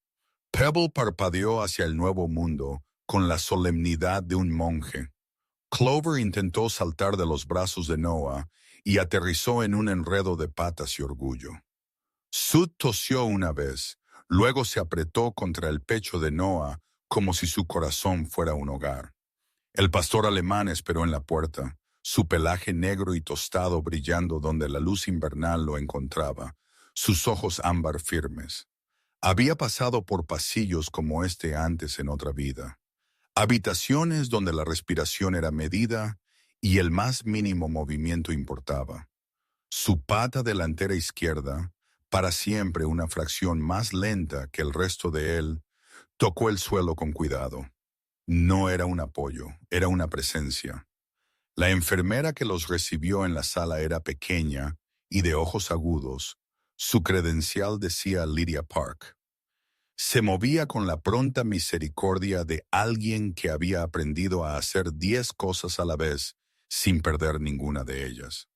Speaker 1: Pebble parpadeó hacia el nuevo mundo con la solemnidad de un monje. Clover intentó saltar de los brazos de Noah y aterrizó en un enredo de patas y orgullo. Sud tosió una vez, luego se apretó contra el pecho de Noah como si su corazón fuera un hogar. El pastor alemán esperó en la puerta, su pelaje negro y tostado brillando donde la luz invernal lo encontraba, sus ojos ámbar firmes. Había pasado por pasillos como este antes en otra vida. Habitaciones donde la respiración era medida y el más mínimo movimiento importaba. Su pata delantera izquierda, para siempre una fracción más lenta que el resto de él, tocó el suelo con cuidado. No era un apoyo, era una presencia. La enfermera que los recibió en la sala era pequeña y de ojos agudos. Su credencial decía Lydia Park. Se movía con la pronta misericordia de alguien que había aprendido a hacer 10 cosas a la vez sin perder ninguna de ellas.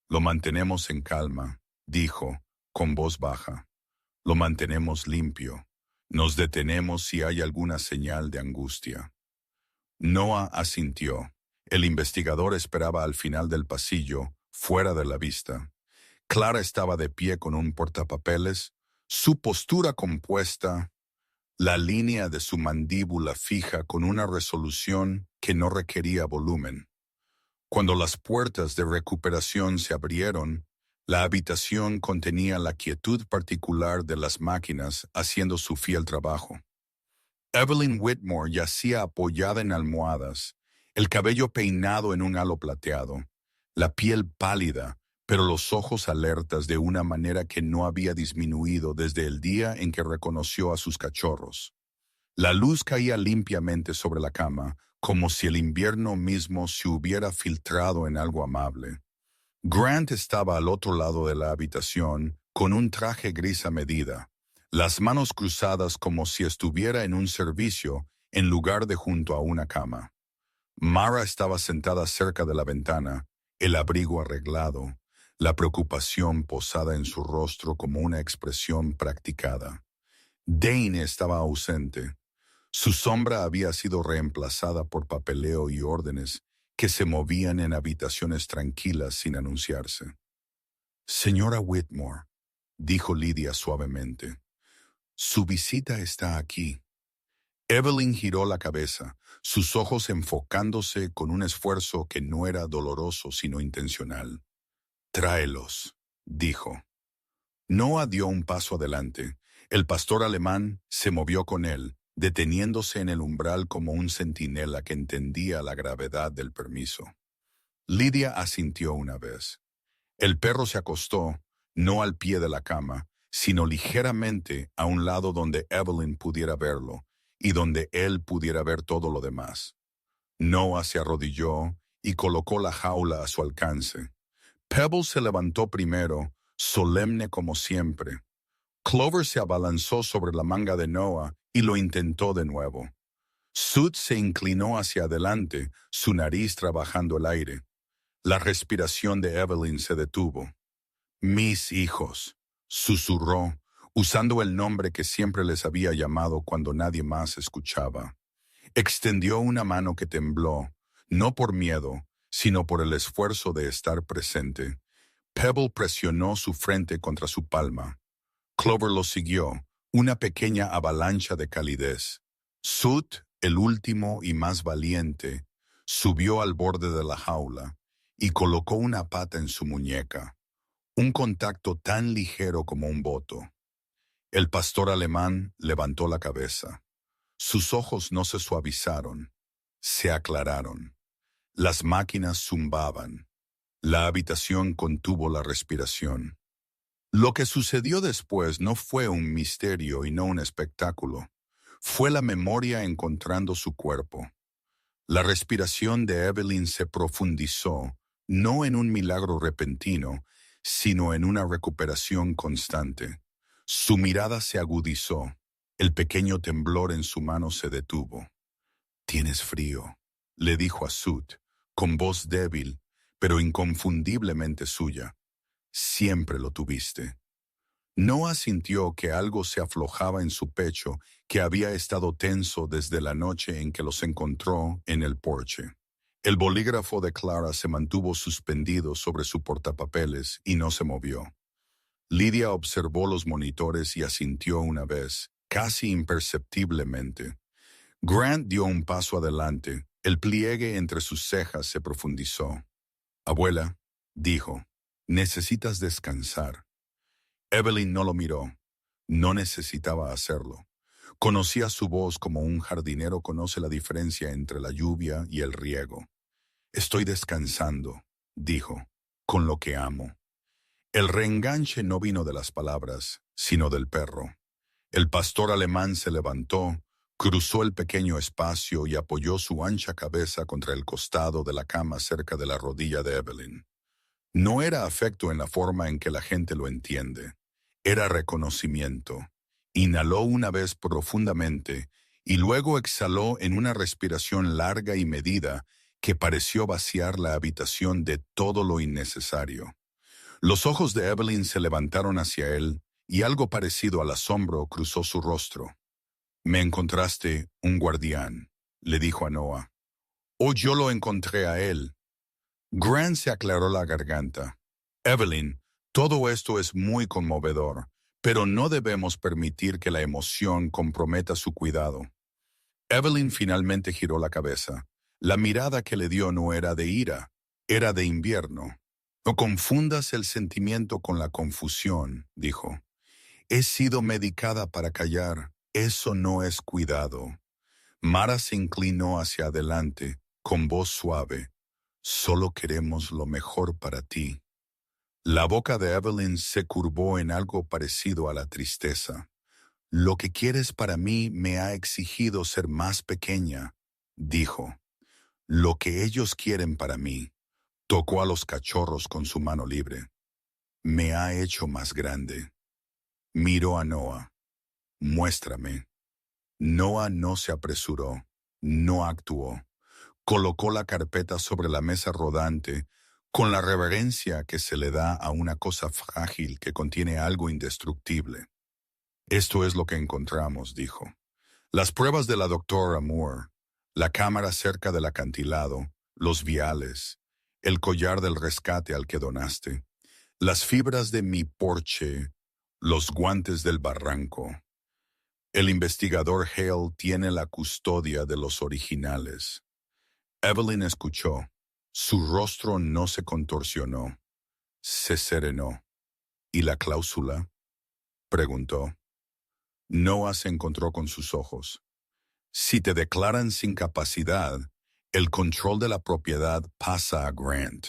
Speaker 1: Lo mantenemos en calma, dijo, con voz baja. Lo mantenemos limpio. Nos detenemos si hay alguna señal de angustia. Noah asintió. El investigador esperaba al final del pasillo, fuera de la vista. Clara estaba de pie con un portapapeles, su postura compuesta, la línea de su mandíbula fija con una resolución que no requería volumen. Cuando las puertas de recuperación se abrieron, la habitación contenía la quietud particular de las máquinas haciendo su fiel trabajo. Evelyn Whitmore yacía apoyada en almohadas, el cabello peinado en un halo plateado, la piel pálida, pero los ojos alertas de una manera que no había disminuido desde el día en que reconoció a sus cachorros. La luz caía limpiamente sobre la cama, como si el invierno mismo se hubiera filtrado en algo amable. Grant estaba al otro lado de la habitación, con un traje gris a medida, las manos cruzadas como si estuviera en un servicio en lugar de junto a una cama. Mara estaba sentada cerca de la ventana, el abrigo arreglado, la preocupación posada en su rostro como una expresión practicada. Dane estaba ausente. Su sombra había sido reemplazada por papeleo y órdenes que se movían en habitaciones tranquilas sin anunciarse. «Señora Whitmore», dijo Lydia suavemente, «su visita está aquí». Evelyn giró la cabeza, sus ojos enfocándose con un esfuerzo que no era doloroso sino intencional. «Tráelos», dijo. Noah dio un paso adelante. El pastor alemán se movió con él, deteniéndose en el umbral como un centinela que entendía la gravedad del permiso. Lydia asintió una vez. El perro se acostó, no al pie de la cama, sino ligeramente a un lado donde Evelyn pudiera verlo y donde él pudiera ver todo lo demás. Noah se arrodilló y colocó la jaula a su alcance. Pebble se levantó primero, solemne como siempre. Clover se abalanzó sobre la manga de Noah y lo intentó de nuevo. Sud se inclinó hacia adelante, su nariz trabajando el aire. La respiración de Evelyn se detuvo. Mis hijos, susurró, usando el nombre que siempre les había llamado cuando nadie más escuchaba. Extendió una mano que tembló, no por miedo, sino por el esfuerzo de estar presente. Pebble presionó su frente contra su palma. Clover lo siguió, una pequeña avalancha de calidez. Sud, el último y más valiente, subió al borde de la jaula y colocó una pata en su muñeca, un contacto tan ligero como un voto. El pastor alemán levantó la cabeza. Sus ojos no se suavizaron, se aclararon. Las máquinas zumbaban. La habitación contuvo la respiración. Lo que sucedió después no fue un misterio y no un espectáculo. Fue la memoria encontrando su cuerpo. La respiración de Evelyn se profundizó, no en un milagro repentino, sino en una recuperación constante. Su mirada se agudizó. El pequeño temblor en su mano se detuvo. «Tienes frío», le dijo a Sud, con voz débil, pero inconfundiblemente suya. «Siempre lo tuviste». Noah sintió que algo se aflojaba en su pecho que había estado tenso desde la noche en que los encontró en el porche. El bolígrafo de Clara se mantuvo suspendido sobre su portapapeles y no se movió. Lydia observó los monitores y asintió una vez, casi imperceptiblemente. Grant dio un paso adelante. El pliegue entre sus cejas se profundizó. «Abuela», dijo, «necesitas descansar». Evelyn no lo miró. No necesitaba hacerlo. Conocía su voz como un jardinero conoce la diferencia entre la lluvia y el riego. «Estoy descansando», dijo, «con lo que amo». El reenganche no vino de las palabras, sino del perro. El pastor alemán se levantó, cruzó el pequeño espacio y apoyó su ancha cabeza contra el costado de la cama cerca de la rodilla de Evelyn. No era afecto en la forma en que la gente lo entiende. Era reconocimiento. Inhaló una vez profundamente y luego exhaló en una respiración larga y medida que pareció vaciar la habitación de todo lo innecesario. Los ojos de Evelyn se levantaron hacia él y algo parecido al asombro cruzó su rostro. «Me encontraste un guardián», le dijo a Noah. «O yo lo encontré a él». Grant se aclaró la garganta. «Evelyn, todo esto es muy conmovedor, pero no debemos permitir que la emoción comprometa su cuidado». Evelyn finalmente giró la cabeza. La mirada que le dio no era de ira, era de invierno. «No confundas el sentimiento con la confusión», dijo. «He sido medicada para callar. Eso no es cuidado». Mara se inclinó hacia adelante, con voz suave. «Solo queremos lo mejor para ti». La boca de Evelyn se curvó en algo parecido a la tristeza. «Lo que quieres para mí me ha exigido ser más pequeña», dijo. «Lo que ellos quieren para mí». Tocó a los cachorros con su mano libre. «Me ha hecho más grande». Miró a Noah. «Muéstrame». Noah no se apresuró, no actuó. Colocó la carpeta sobre la mesa rodante con la reverencia que se le da a una cosa frágil que contiene algo indestructible. «Esto es lo que encontramos», dijo. «Las pruebas de la doctora Moore, la cámara cerca del acantilado, los viales, el collar del rescate al que donaste, las fibras de mi porche, los guantes del barranco. El investigador Hale tiene la custodia de los originales». Evelyn escuchó. Su rostro no se contorsionó. Se serenó. «¿Y la cláusula?», preguntó. Noah se encontró con sus ojos. «Si te declaran sin capacidad, el control de la propiedad pasa a Grant».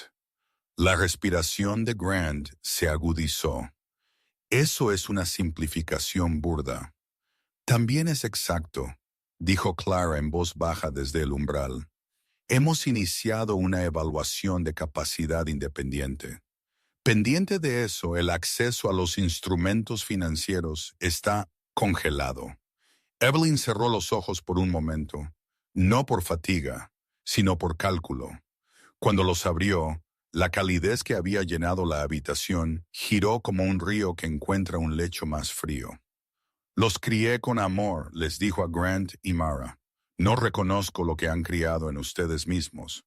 Speaker 1: La respiración de Grant se agudizó. «Eso es una simplificación burda». «También es exacto», dijo Clara en voz baja desde el umbral. «Hemos iniciado una evaluación de capacidad independiente. Pendiente de eso, el acceso a los instrumentos financieros está congelado. Evelyn cerró los ojos por un momento, no por fatiga, sino por cálculo. Cuando los abrió, la calidez que había llenado la habitación giró como un río que encuentra un lecho más frío. Los crié con amor, les dijo a Grant y Mara. No reconozco lo que han criado en ustedes mismos.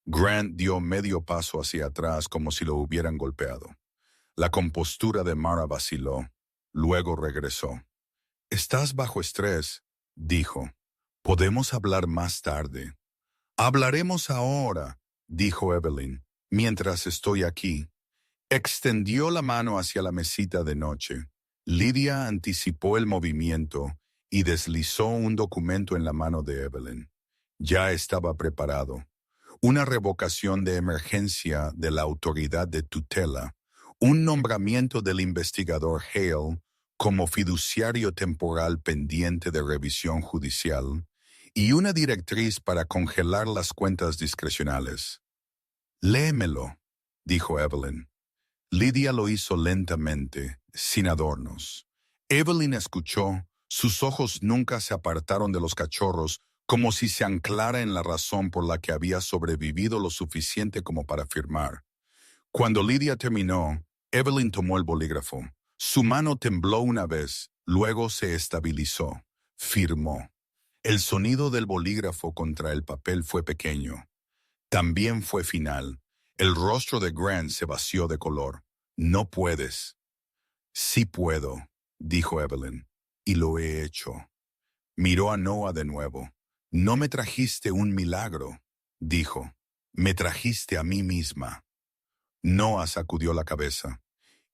Speaker 1: Grant dio medio paso hacia atrás como si lo hubieran golpeado. La compostura de Mara vaciló. Luego regresó. «Estás bajo estrés», dijo. «Podemos hablar más tarde». «Hablaremos ahora», dijo Evelyn, «mientras estoy aquí». Extendió la mano hacia la mesita de noche. Lydia anticipó el movimiento y deslizó un documento en la mano de Evelyn. Ya estaba preparado. Una revocación de emergencia de la autoridad de tutela, un nombramiento del investigador Hale como fiduciario temporal pendiente de revisión judicial y una directriz para congelar las cuentas discrecionales. «Léemelo», dijo Evelyn. Lydia lo hizo lentamente, sin adornos. Evelyn escuchó, sus ojos nunca se apartaron de los cachorros, como si se anclara en la razón por la que había sobrevivido lo suficiente como para firmar. Cuando Lydia terminó, Evelyn tomó el bolígrafo. Su mano tembló una vez, luego se estabilizó. Firmó. El sonido del bolígrafo contra el papel fue pequeño. También fue final. El rostro de Grant se vació de color. «No puedes». «Sí puedo», dijo Evelyn, «y lo he hecho». Miró a Noah de nuevo. «No me trajiste un milagro», dijo. «Me trajiste a mí misma». Noah sacudió la cabeza.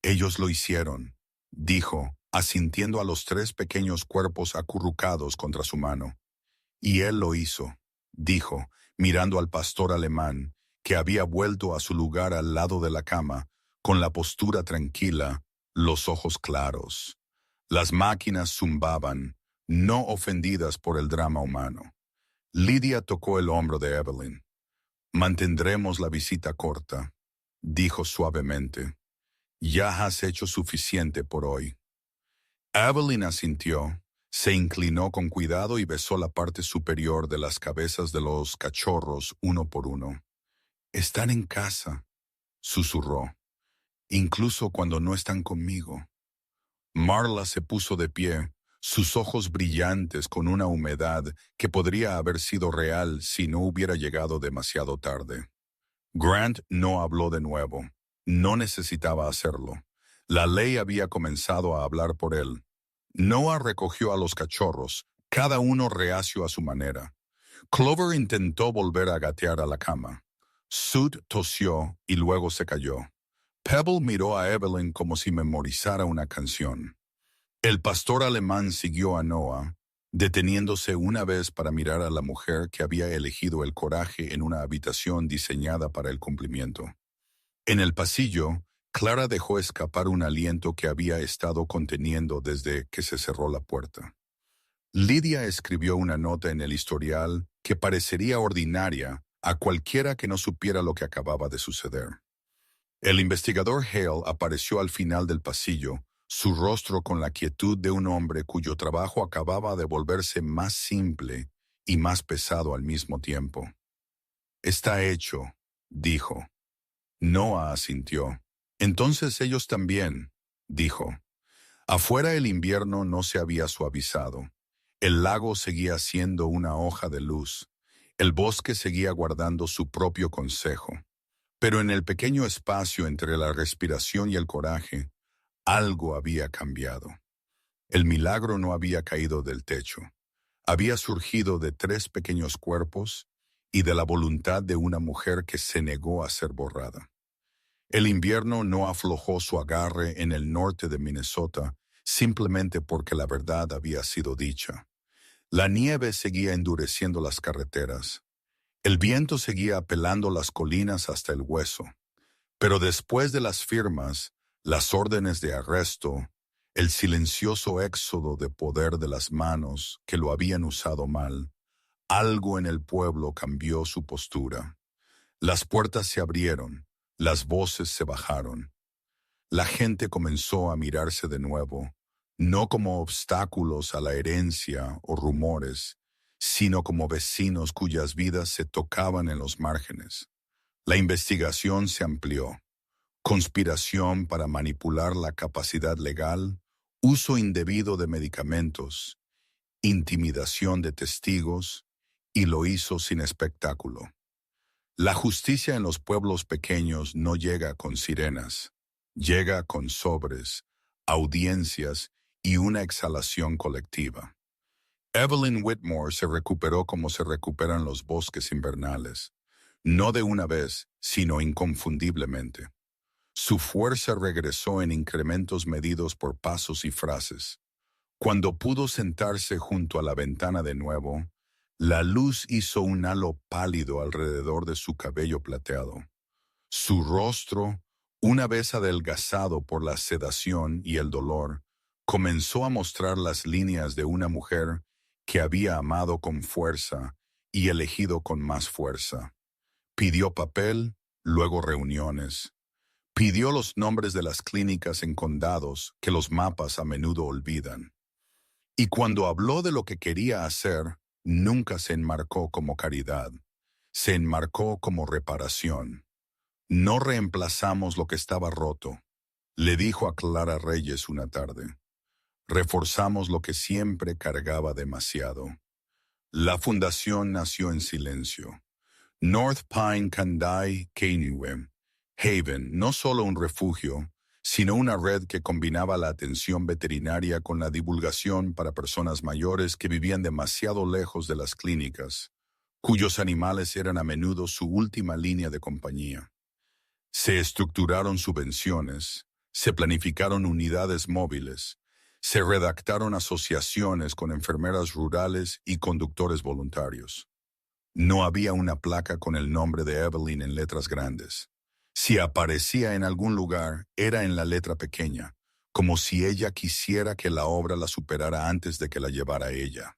Speaker 1: «Ellos lo hicieron», dijo, asintiendo a los 3 pequeños cuerpos acurrucados contra su mano. «Y él lo hizo», dijo, mirando al pastor alemán, que había vuelto a su lugar al lado de la cama, con la postura tranquila, los ojos claros. Las máquinas zumbaban, no ofendidas por el drama humano. Lydia tocó el hombro de Evelyn. «Mantendremos la visita corta», dijo suavemente. «Ya has hecho suficiente por hoy». Evelyn asintió, se inclinó con cuidado y besó la parte superior de las cabezas de los cachorros uno por uno. «Están en casa», susurró, «incluso cuando no están conmigo». Marla se puso de pie, sus ojos brillantes con una humedad que podría haber sido real si no hubiera llegado demasiado tarde. Grant no habló de nuevo. No necesitaba hacerlo. La ley había comenzado a hablar por él. Noah recogió a los cachorros, cada uno reacio a su manera. Clover intentó volver a gatear a la cama. Sud tosió y luego se cayó. Pebble miró a Evelyn como si memorizara una canción. El pastor alemán siguió a Noah, deteniéndose una vez para mirar a la mujer que había elegido el coraje en una habitación diseñada para el cumplimiento. En el pasillo, Clara dejó escapar un aliento que había estado conteniendo desde que se cerró la puerta. Lydia escribió una nota en el historial que parecería ordinaria a cualquiera que no supiera lo que acababa de suceder. El investigador Hale apareció al final del pasillo, su rostro con la quietud de un hombre cuyo trabajo acababa de volverse más simple y más pesado al mismo tiempo. «Está hecho», dijo. Noah asintió. «Entonces ellos también», dijo. Afuera el invierno no se había suavizado. El lago seguía siendo una hoja de luz. El bosque seguía guardando su propio consejo. Pero en el pequeño espacio entre la respiración y el coraje, algo había cambiado. El milagro no había caído del techo. Había surgido de 3 pequeños cuerpos y de la voluntad de una mujer que se negó a ser borrada. El invierno no aflojó su agarre en el norte de Minnesota simplemente porque la verdad había sido dicha. La nieve seguía endureciendo las carreteras. El viento seguía pelando las colinas hasta el hueso. Pero después de las firmas, las órdenes de arresto, el silencioso éxodo de poder de las manos que lo habían usado mal, algo en el pueblo cambió su postura. Las puertas se abrieron, Las voces se bajaron. La gente comenzó a mirarse de nuevo, no como obstáculos a la herencia o rumores, sino como vecinos cuyas vidas se tocaban en los márgenes. La investigación se amplió. Conspiración para manipular la capacidad legal, uso indebido de medicamentos, intimidación de testigos, y lo hizo sin espectáculo. La justicia en los pueblos pequeños no llega con sirenas, llega con sobres, audiencias y una exhalación colectiva. Evelyn Whitmore se recuperó como se recuperan los bosques invernales, no de una vez, sino inconfundiblemente. Su fuerza regresó en incrementos medidos por pasos y frases. Cuando pudo sentarse junto a la ventana de nuevo, la luz hizo un halo pálido alrededor de su cabello plateado. Su rostro, una vez adelgazado por la sedación y el dolor, comenzó a mostrar las líneas de una mujer que había amado con fuerza y elegido con más fuerza. Pidió papel, luego reuniones. Pidió los nombres de las clínicas en condados que los mapas a menudo olvidan. Y cuando habló de lo que quería hacer, nunca se enmarcó como caridad. Se enmarcó como reparación. No reemplazamos lo que estaba roto, le dijo a Clara Reyes una tarde. Reforzamos lo que siempre cargaba demasiado. La fundación nació en silencio. North Pine Kandai Keinue Haven, no solo un refugio, sino una red que combinaba la atención veterinaria con la divulgación para personas mayores que vivían demasiado lejos de las clínicas, cuyos animales eran a menudo su última línea de compañía. Se estructuraron subvenciones, se planificaron unidades móviles, se redactaron asociaciones con enfermeras rurales y conductores voluntarios. No había una placa con el nombre de Evelyn en letras grandes. Si aparecía en algún lugar, era en la letra pequeña, como si ella quisiera que la obra la superara antes de que la llevara ella.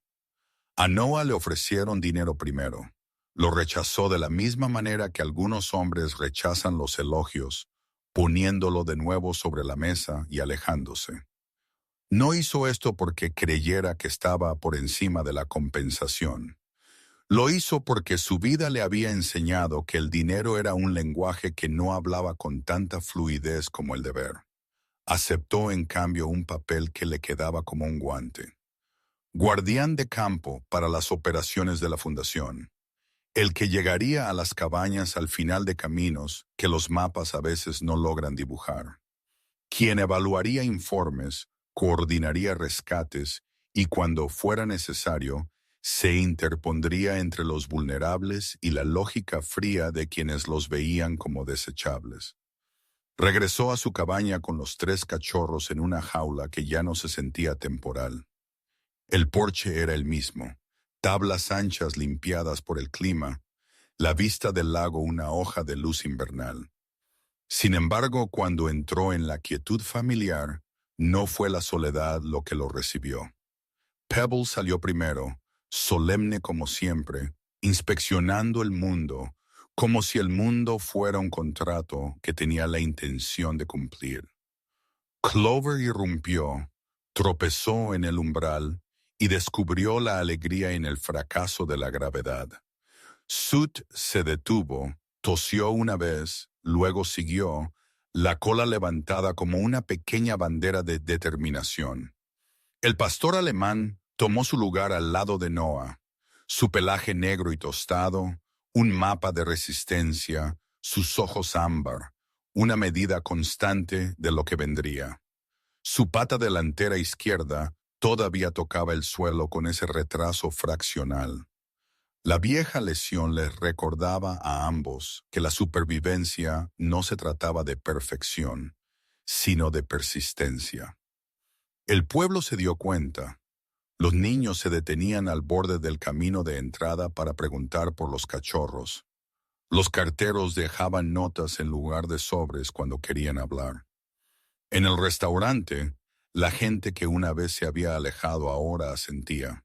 Speaker 1: A Noah le ofrecieron dinero primero. Lo rechazó de la misma manera que algunos hombres rechazan los elogios, poniéndolo de nuevo sobre la mesa y alejándose. No hizo esto porque creyera que estaba por encima de la compensación. Lo hizo porque su vida le había enseñado que el dinero era un lenguaje que no hablaba con tanta fluidez como el deber. Aceptó en cambio un papel que le quedaba como un guante. Guardián de campo para las operaciones de la fundación. El que llegaría a las cabañas al final de caminos que los mapas a veces no logran dibujar. Quien evaluaría informes, coordinaría rescates y cuando fuera necesario, se interpondría entre los vulnerables y la lógica fría de quienes los veían como desechables. Regresó a su cabaña con los 3 cachorros en una jaula que ya no se sentía temporal. El porche era el mismo, tablas anchas limpiadas por el clima, la vista del lago una hoja de luz invernal. Sin embargo, cuando entró en la quietud familiar, no fue la soledad lo que lo recibió. Pebble salió primero, solemne como siempre, inspeccionando el mundo, como si el mundo fuera un contrato que tenía la intención de cumplir. Clover irrumpió, tropezó en el umbral y descubrió la alegría en el fracaso de la gravedad. Sut se detuvo, tosió una vez, luego siguió, la cola levantada como una pequeña bandera de determinación. El pastor alemán tomó su lugar al lado de Noah, su pelaje negro y tostado, un mapa de resistencia, sus ojos ámbar, una medida constante de lo que vendría. Su pata delantera izquierda todavía tocaba el suelo con ese retraso fraccional. La vieja lesión les recordaba a ambos que la supervivencia no se trataba de perfección, sino de persistencia. El pueblo se dio cuenta. Los niños se detenían al borde del camino de entrada para preguntar por los cachorros. Los carteros dejaban notas en lugar de sobres cuando querían hablar. En el restaurante, la gente que una vez se había alejado ahora asentía.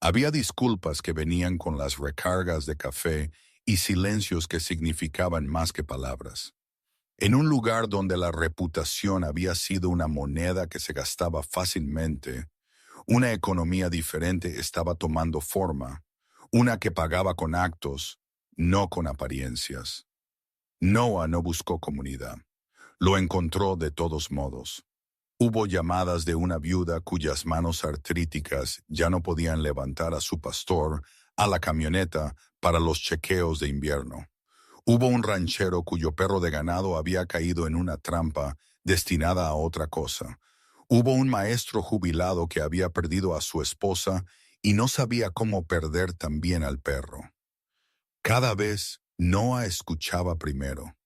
Speaker 1: Había disculpas que venían con las recargas de café y silencios que significaban más que palabras. En un lugar donde la reputación había sido una moneda que se gastaba fácilmente, una economía diferente estaba tomando forma, una que pagaba con actos, no con apariencias. Noah no buscó comunidad. Lo encontró de todos modos. Hubo llamadas de una viuda cuyas manos artríticas ya no podían levantar a su pastor a la camioneta para los chequeos de invierno. Hubo un ranchero cuyo perro de ganado había caído en una trampa destinada a otra cosa. Hubo un maestro jubilado que había perdido a su esposa y no sabía cómo perder también al perro. Cada vez Noah escuchaba primero.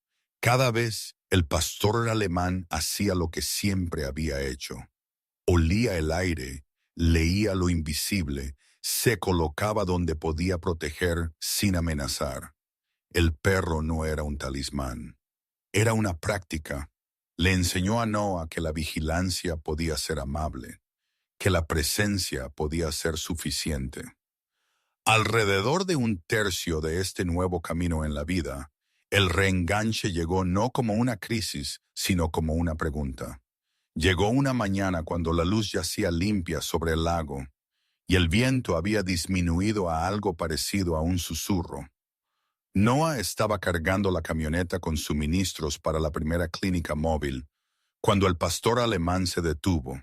Speaker 1: Cada vez el pastor alemán hacía lo que siempre había hecho. Olía el aire, leía lo invisible, se colocaba donde podía proteger sin amenazar. El perro no era un talismán, era una práctica. Le enseñó a Noah que la vigilancia podía ser amable, que la presencia podía ser suficiente. Alrededor de un tercio de este nuevo camino en la vida, el reenganche llegó no como una crisis, sino como una pregunta. Llegó una mañana cuando la luz yacía limpia sobre el lago y el viento había disminuido a algo parecido a un susurro. Noah estaba cargando la camioneta con suministros para la primera clínica móvil, cuando el pastor alemán se detuvo,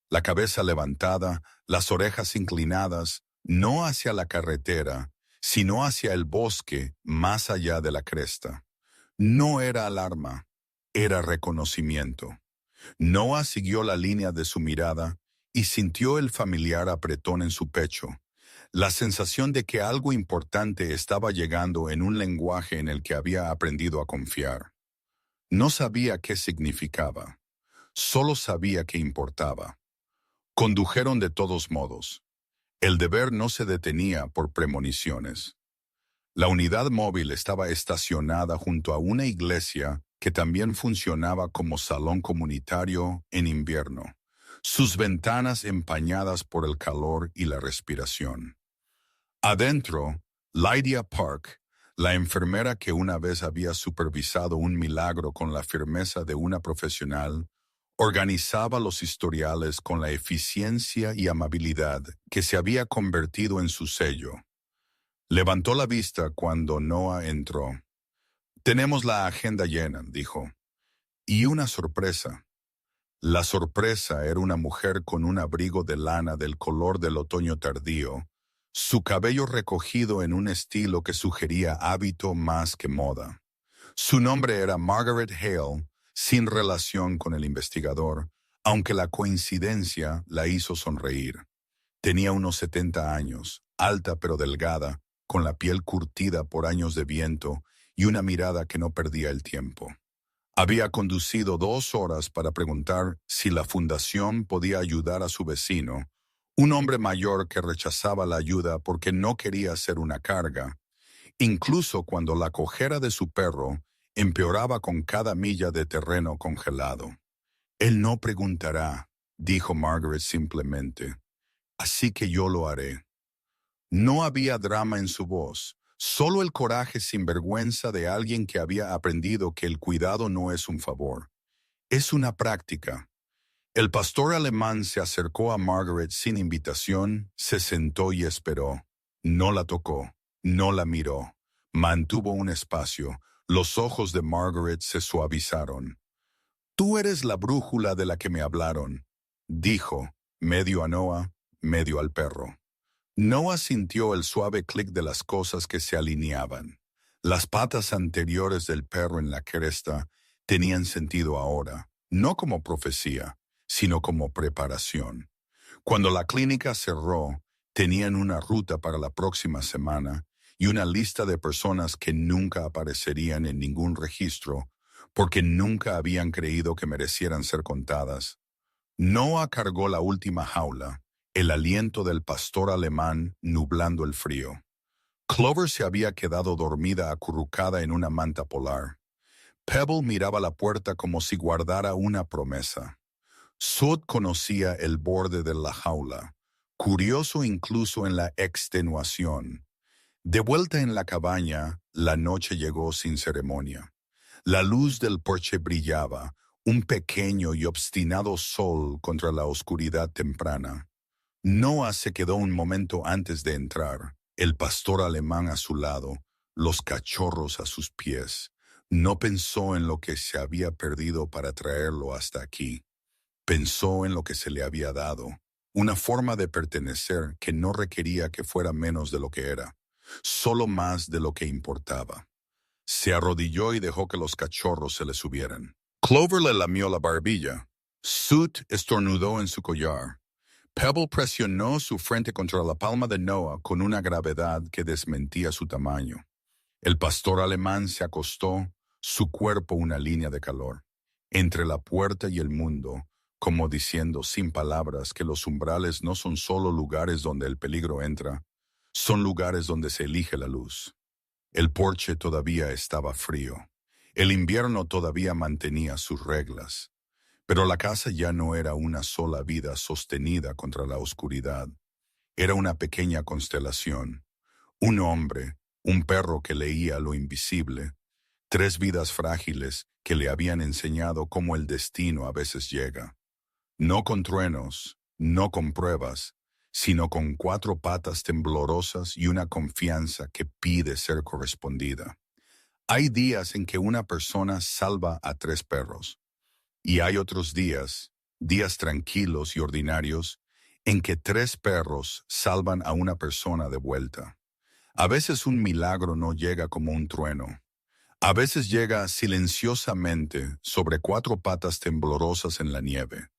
Speaker 1: la cabeza levantada, las orejas inclinadas, no hacia la carretera, sino hacia el bosque más allá de la cresta. No era alarma, era reconocimiento. Noah siguió la línea de su mirada y sintió el familiar apretón en su pecho, la sensación de que algo importante estaba llegando en un lenguaje en el que había aprendido a confiar. No sabía qué significaba, solo sabía que importaba. Condujeron de todos modos. El deber no se detenía por premoniciones. La unidad móvil estaba estacionada junto a una iglesia que también funcionaba como salón comunitario en invierno, sus ventanas empañadas por el calor y la respiración. Adentro, Lydia Park, la enfermera que una vez había supervisado un milagro con la firmeza de una profesional, organizaba los historiales con la eficiencia y amabilidad que se había convertido en su sello. Levantó la vista cuando Noah entró. «Tenemos la agenda llena», dijo. Y una sorpresa. La sorpresa era una mujer con un abrigo de lana del color del otoño tardío, su cabello recogido en un estilo que sugería hábito más que moda. Su nombre era Margaret Hale, sin relación con el investigador, aunque la coincidencia la hizo sonreír. Tenía unos 70 años, alta pero delgada, con la piel curtida por años de viento y una mirada que no perdía el tiempo. Había conducido 2 horas para preguntar si la fundación podía ayudar a su vecino, un hombre mayor que rechazaba la ayuda porque no quería ser una carga, incluso cuando la cojera de su perro empeoraba con cada milla de terreno congelado. «Él no preguntará», dijo Margaret simplemente, «así que yo lo haré». No había drama en su voz, solo el coraje sin vergüenza de alguien que había aprendido que el cuidado no es un favor, es una práctica. El pastor alemán se acercó a Margaret sin invitación, se sentó y esperó. No la tocó, no la miró. Mantuvo un espacio. Los ojos de Margaret se suavizaron. «Tú eres la brújula de la que me hablaron», dijo, medio a Noah, medio al perro. Noah sintió el suave clic de las cosas que se alineaban. Las patas anteriores del perro en la cresta tenían sentido ahora, no como profecía, sino como preparación. Cuando la clínica cerró, tenían una ruta para la próxima semana y una lista de personas que nunca aparecerían en ningún registro porque nunca habían creído que merecieran ser contadas. Noah cargó la última jaula, el aliento del pastor alemán nublando el frío. Clover se había quedado dormida acurrucada en una manta polar. Pebble miraba la puerta como si guardara una promesa. Sud conocía el borde de la jaula, curioso incluso en la extenuación. De vuelta en la cabaña, la noche llegó sin ceremonia. La luz del porche brillaba, un pequeño y obstinado sol contra la oscuridad temprana. Noah se quedó un momento antes de entrar, el pastor alemán a su lado, los cachorros a sus pies. No pensó en lo que se había perdido para traerlo hasta aquí. Pensó en lo que se le había dado, una forma de pertenecer que no requería que fuera menos de lo que era, solo más de lo que importaba. Se arrodilló y dejó que los cachorros se le subieran. Clover le lamió la barbilla. Soot estornudó en su collar. Pebble presionó su frente contra la palma de Noah con una gravedad que desmentía su tamaño. El pastor alemán se acostó, su cuerpo una línea de calor, entre la puerta y el mundo, como diciendo sin palabras que los umbrales no son solo lugares donde el peligro entra, son lugares donde se elige la luz. El porche todavía estaba frío. El invierno todavía mantenía sus reglas. Pero la casa ya no era una sola vida sostenida contra la oscuridad. Era una pequeña constelación. Un hombre, un perro que leía lo invisible, tres vidas frágiles que le habían enseñado cómo el destino a veces llega. No con truenos, no con pruebas, sino con cuatro patas temblorosas y una confianza que pide ser correspondida. Hay días en que una persona salva a tres perros, y hay otros días, días tranquilos y ordinarios, en que tres perros salvan a una persona de vuelta. A veces un milagro no llega como un trueno. A veces llega silenciosamente sobre cuatro patas temblorosas en la nieve.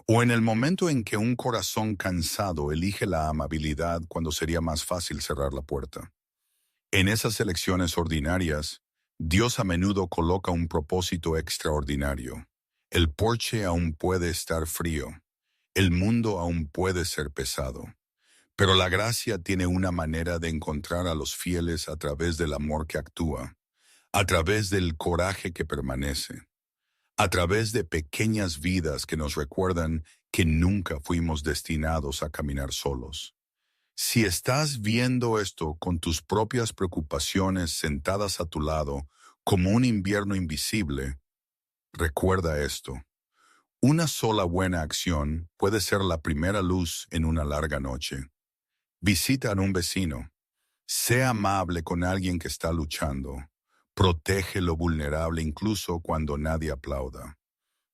Speaker 1: O en el momento en que un corazón cansado elige la amabilidad cuando sería más fácil cerrar la puerta. En esas elecciones ordinarias, Dios a menudo coloca un propósito extraordinario. El porche aún puede estar frío. El mundo aún puede ser pesado. Pero la gracia tiene una manera de encontrar a los fieles a través del amor que actúa, a través del coraje que permanece, a través de pequeñas vidas que nos recuerdan que nunca fuimos destinados a caminar solos. Si estás viendo esto con tus propias preocupaciones sentadas a tu lado, como un invierno invisible, recuerda esto. Una sola buena acción puede ser la primera luz en una larga noche. Visita a un vecino. Sea amable con alguien que está luchando. Protege lo vulnerable incluso cuando nadie aplauda.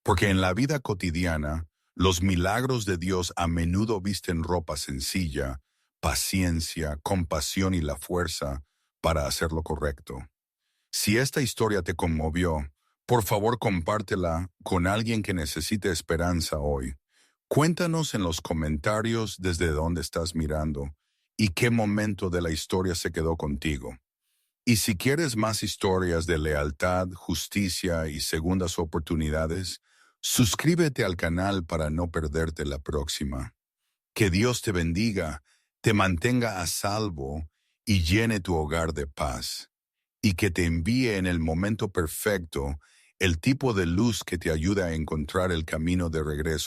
Speaker 1: Porque en la vida cotidiana, los milagros de Dios a menudo visten ropa sencilla, paciencia, compasión y la fuerza para hacer lo correcto. Si esta historia te conmovió, por favor compártela con alguien que necesite esperanza hoy. Cuéntanos en los comentarios desde dónde estás mirando y qué momento de la historia se quedó contigo. Y si quieres más historias de lealtad, justicia y segundas oportunidades, suscríbete al canal para no perderte la próxima. Que Dios te bendiga, te mantenga a salvo y llene tu hogar de paz. Y que te envíe en el momento perfecto el tipo de luz que te ayuda a encontrar el camino de regreso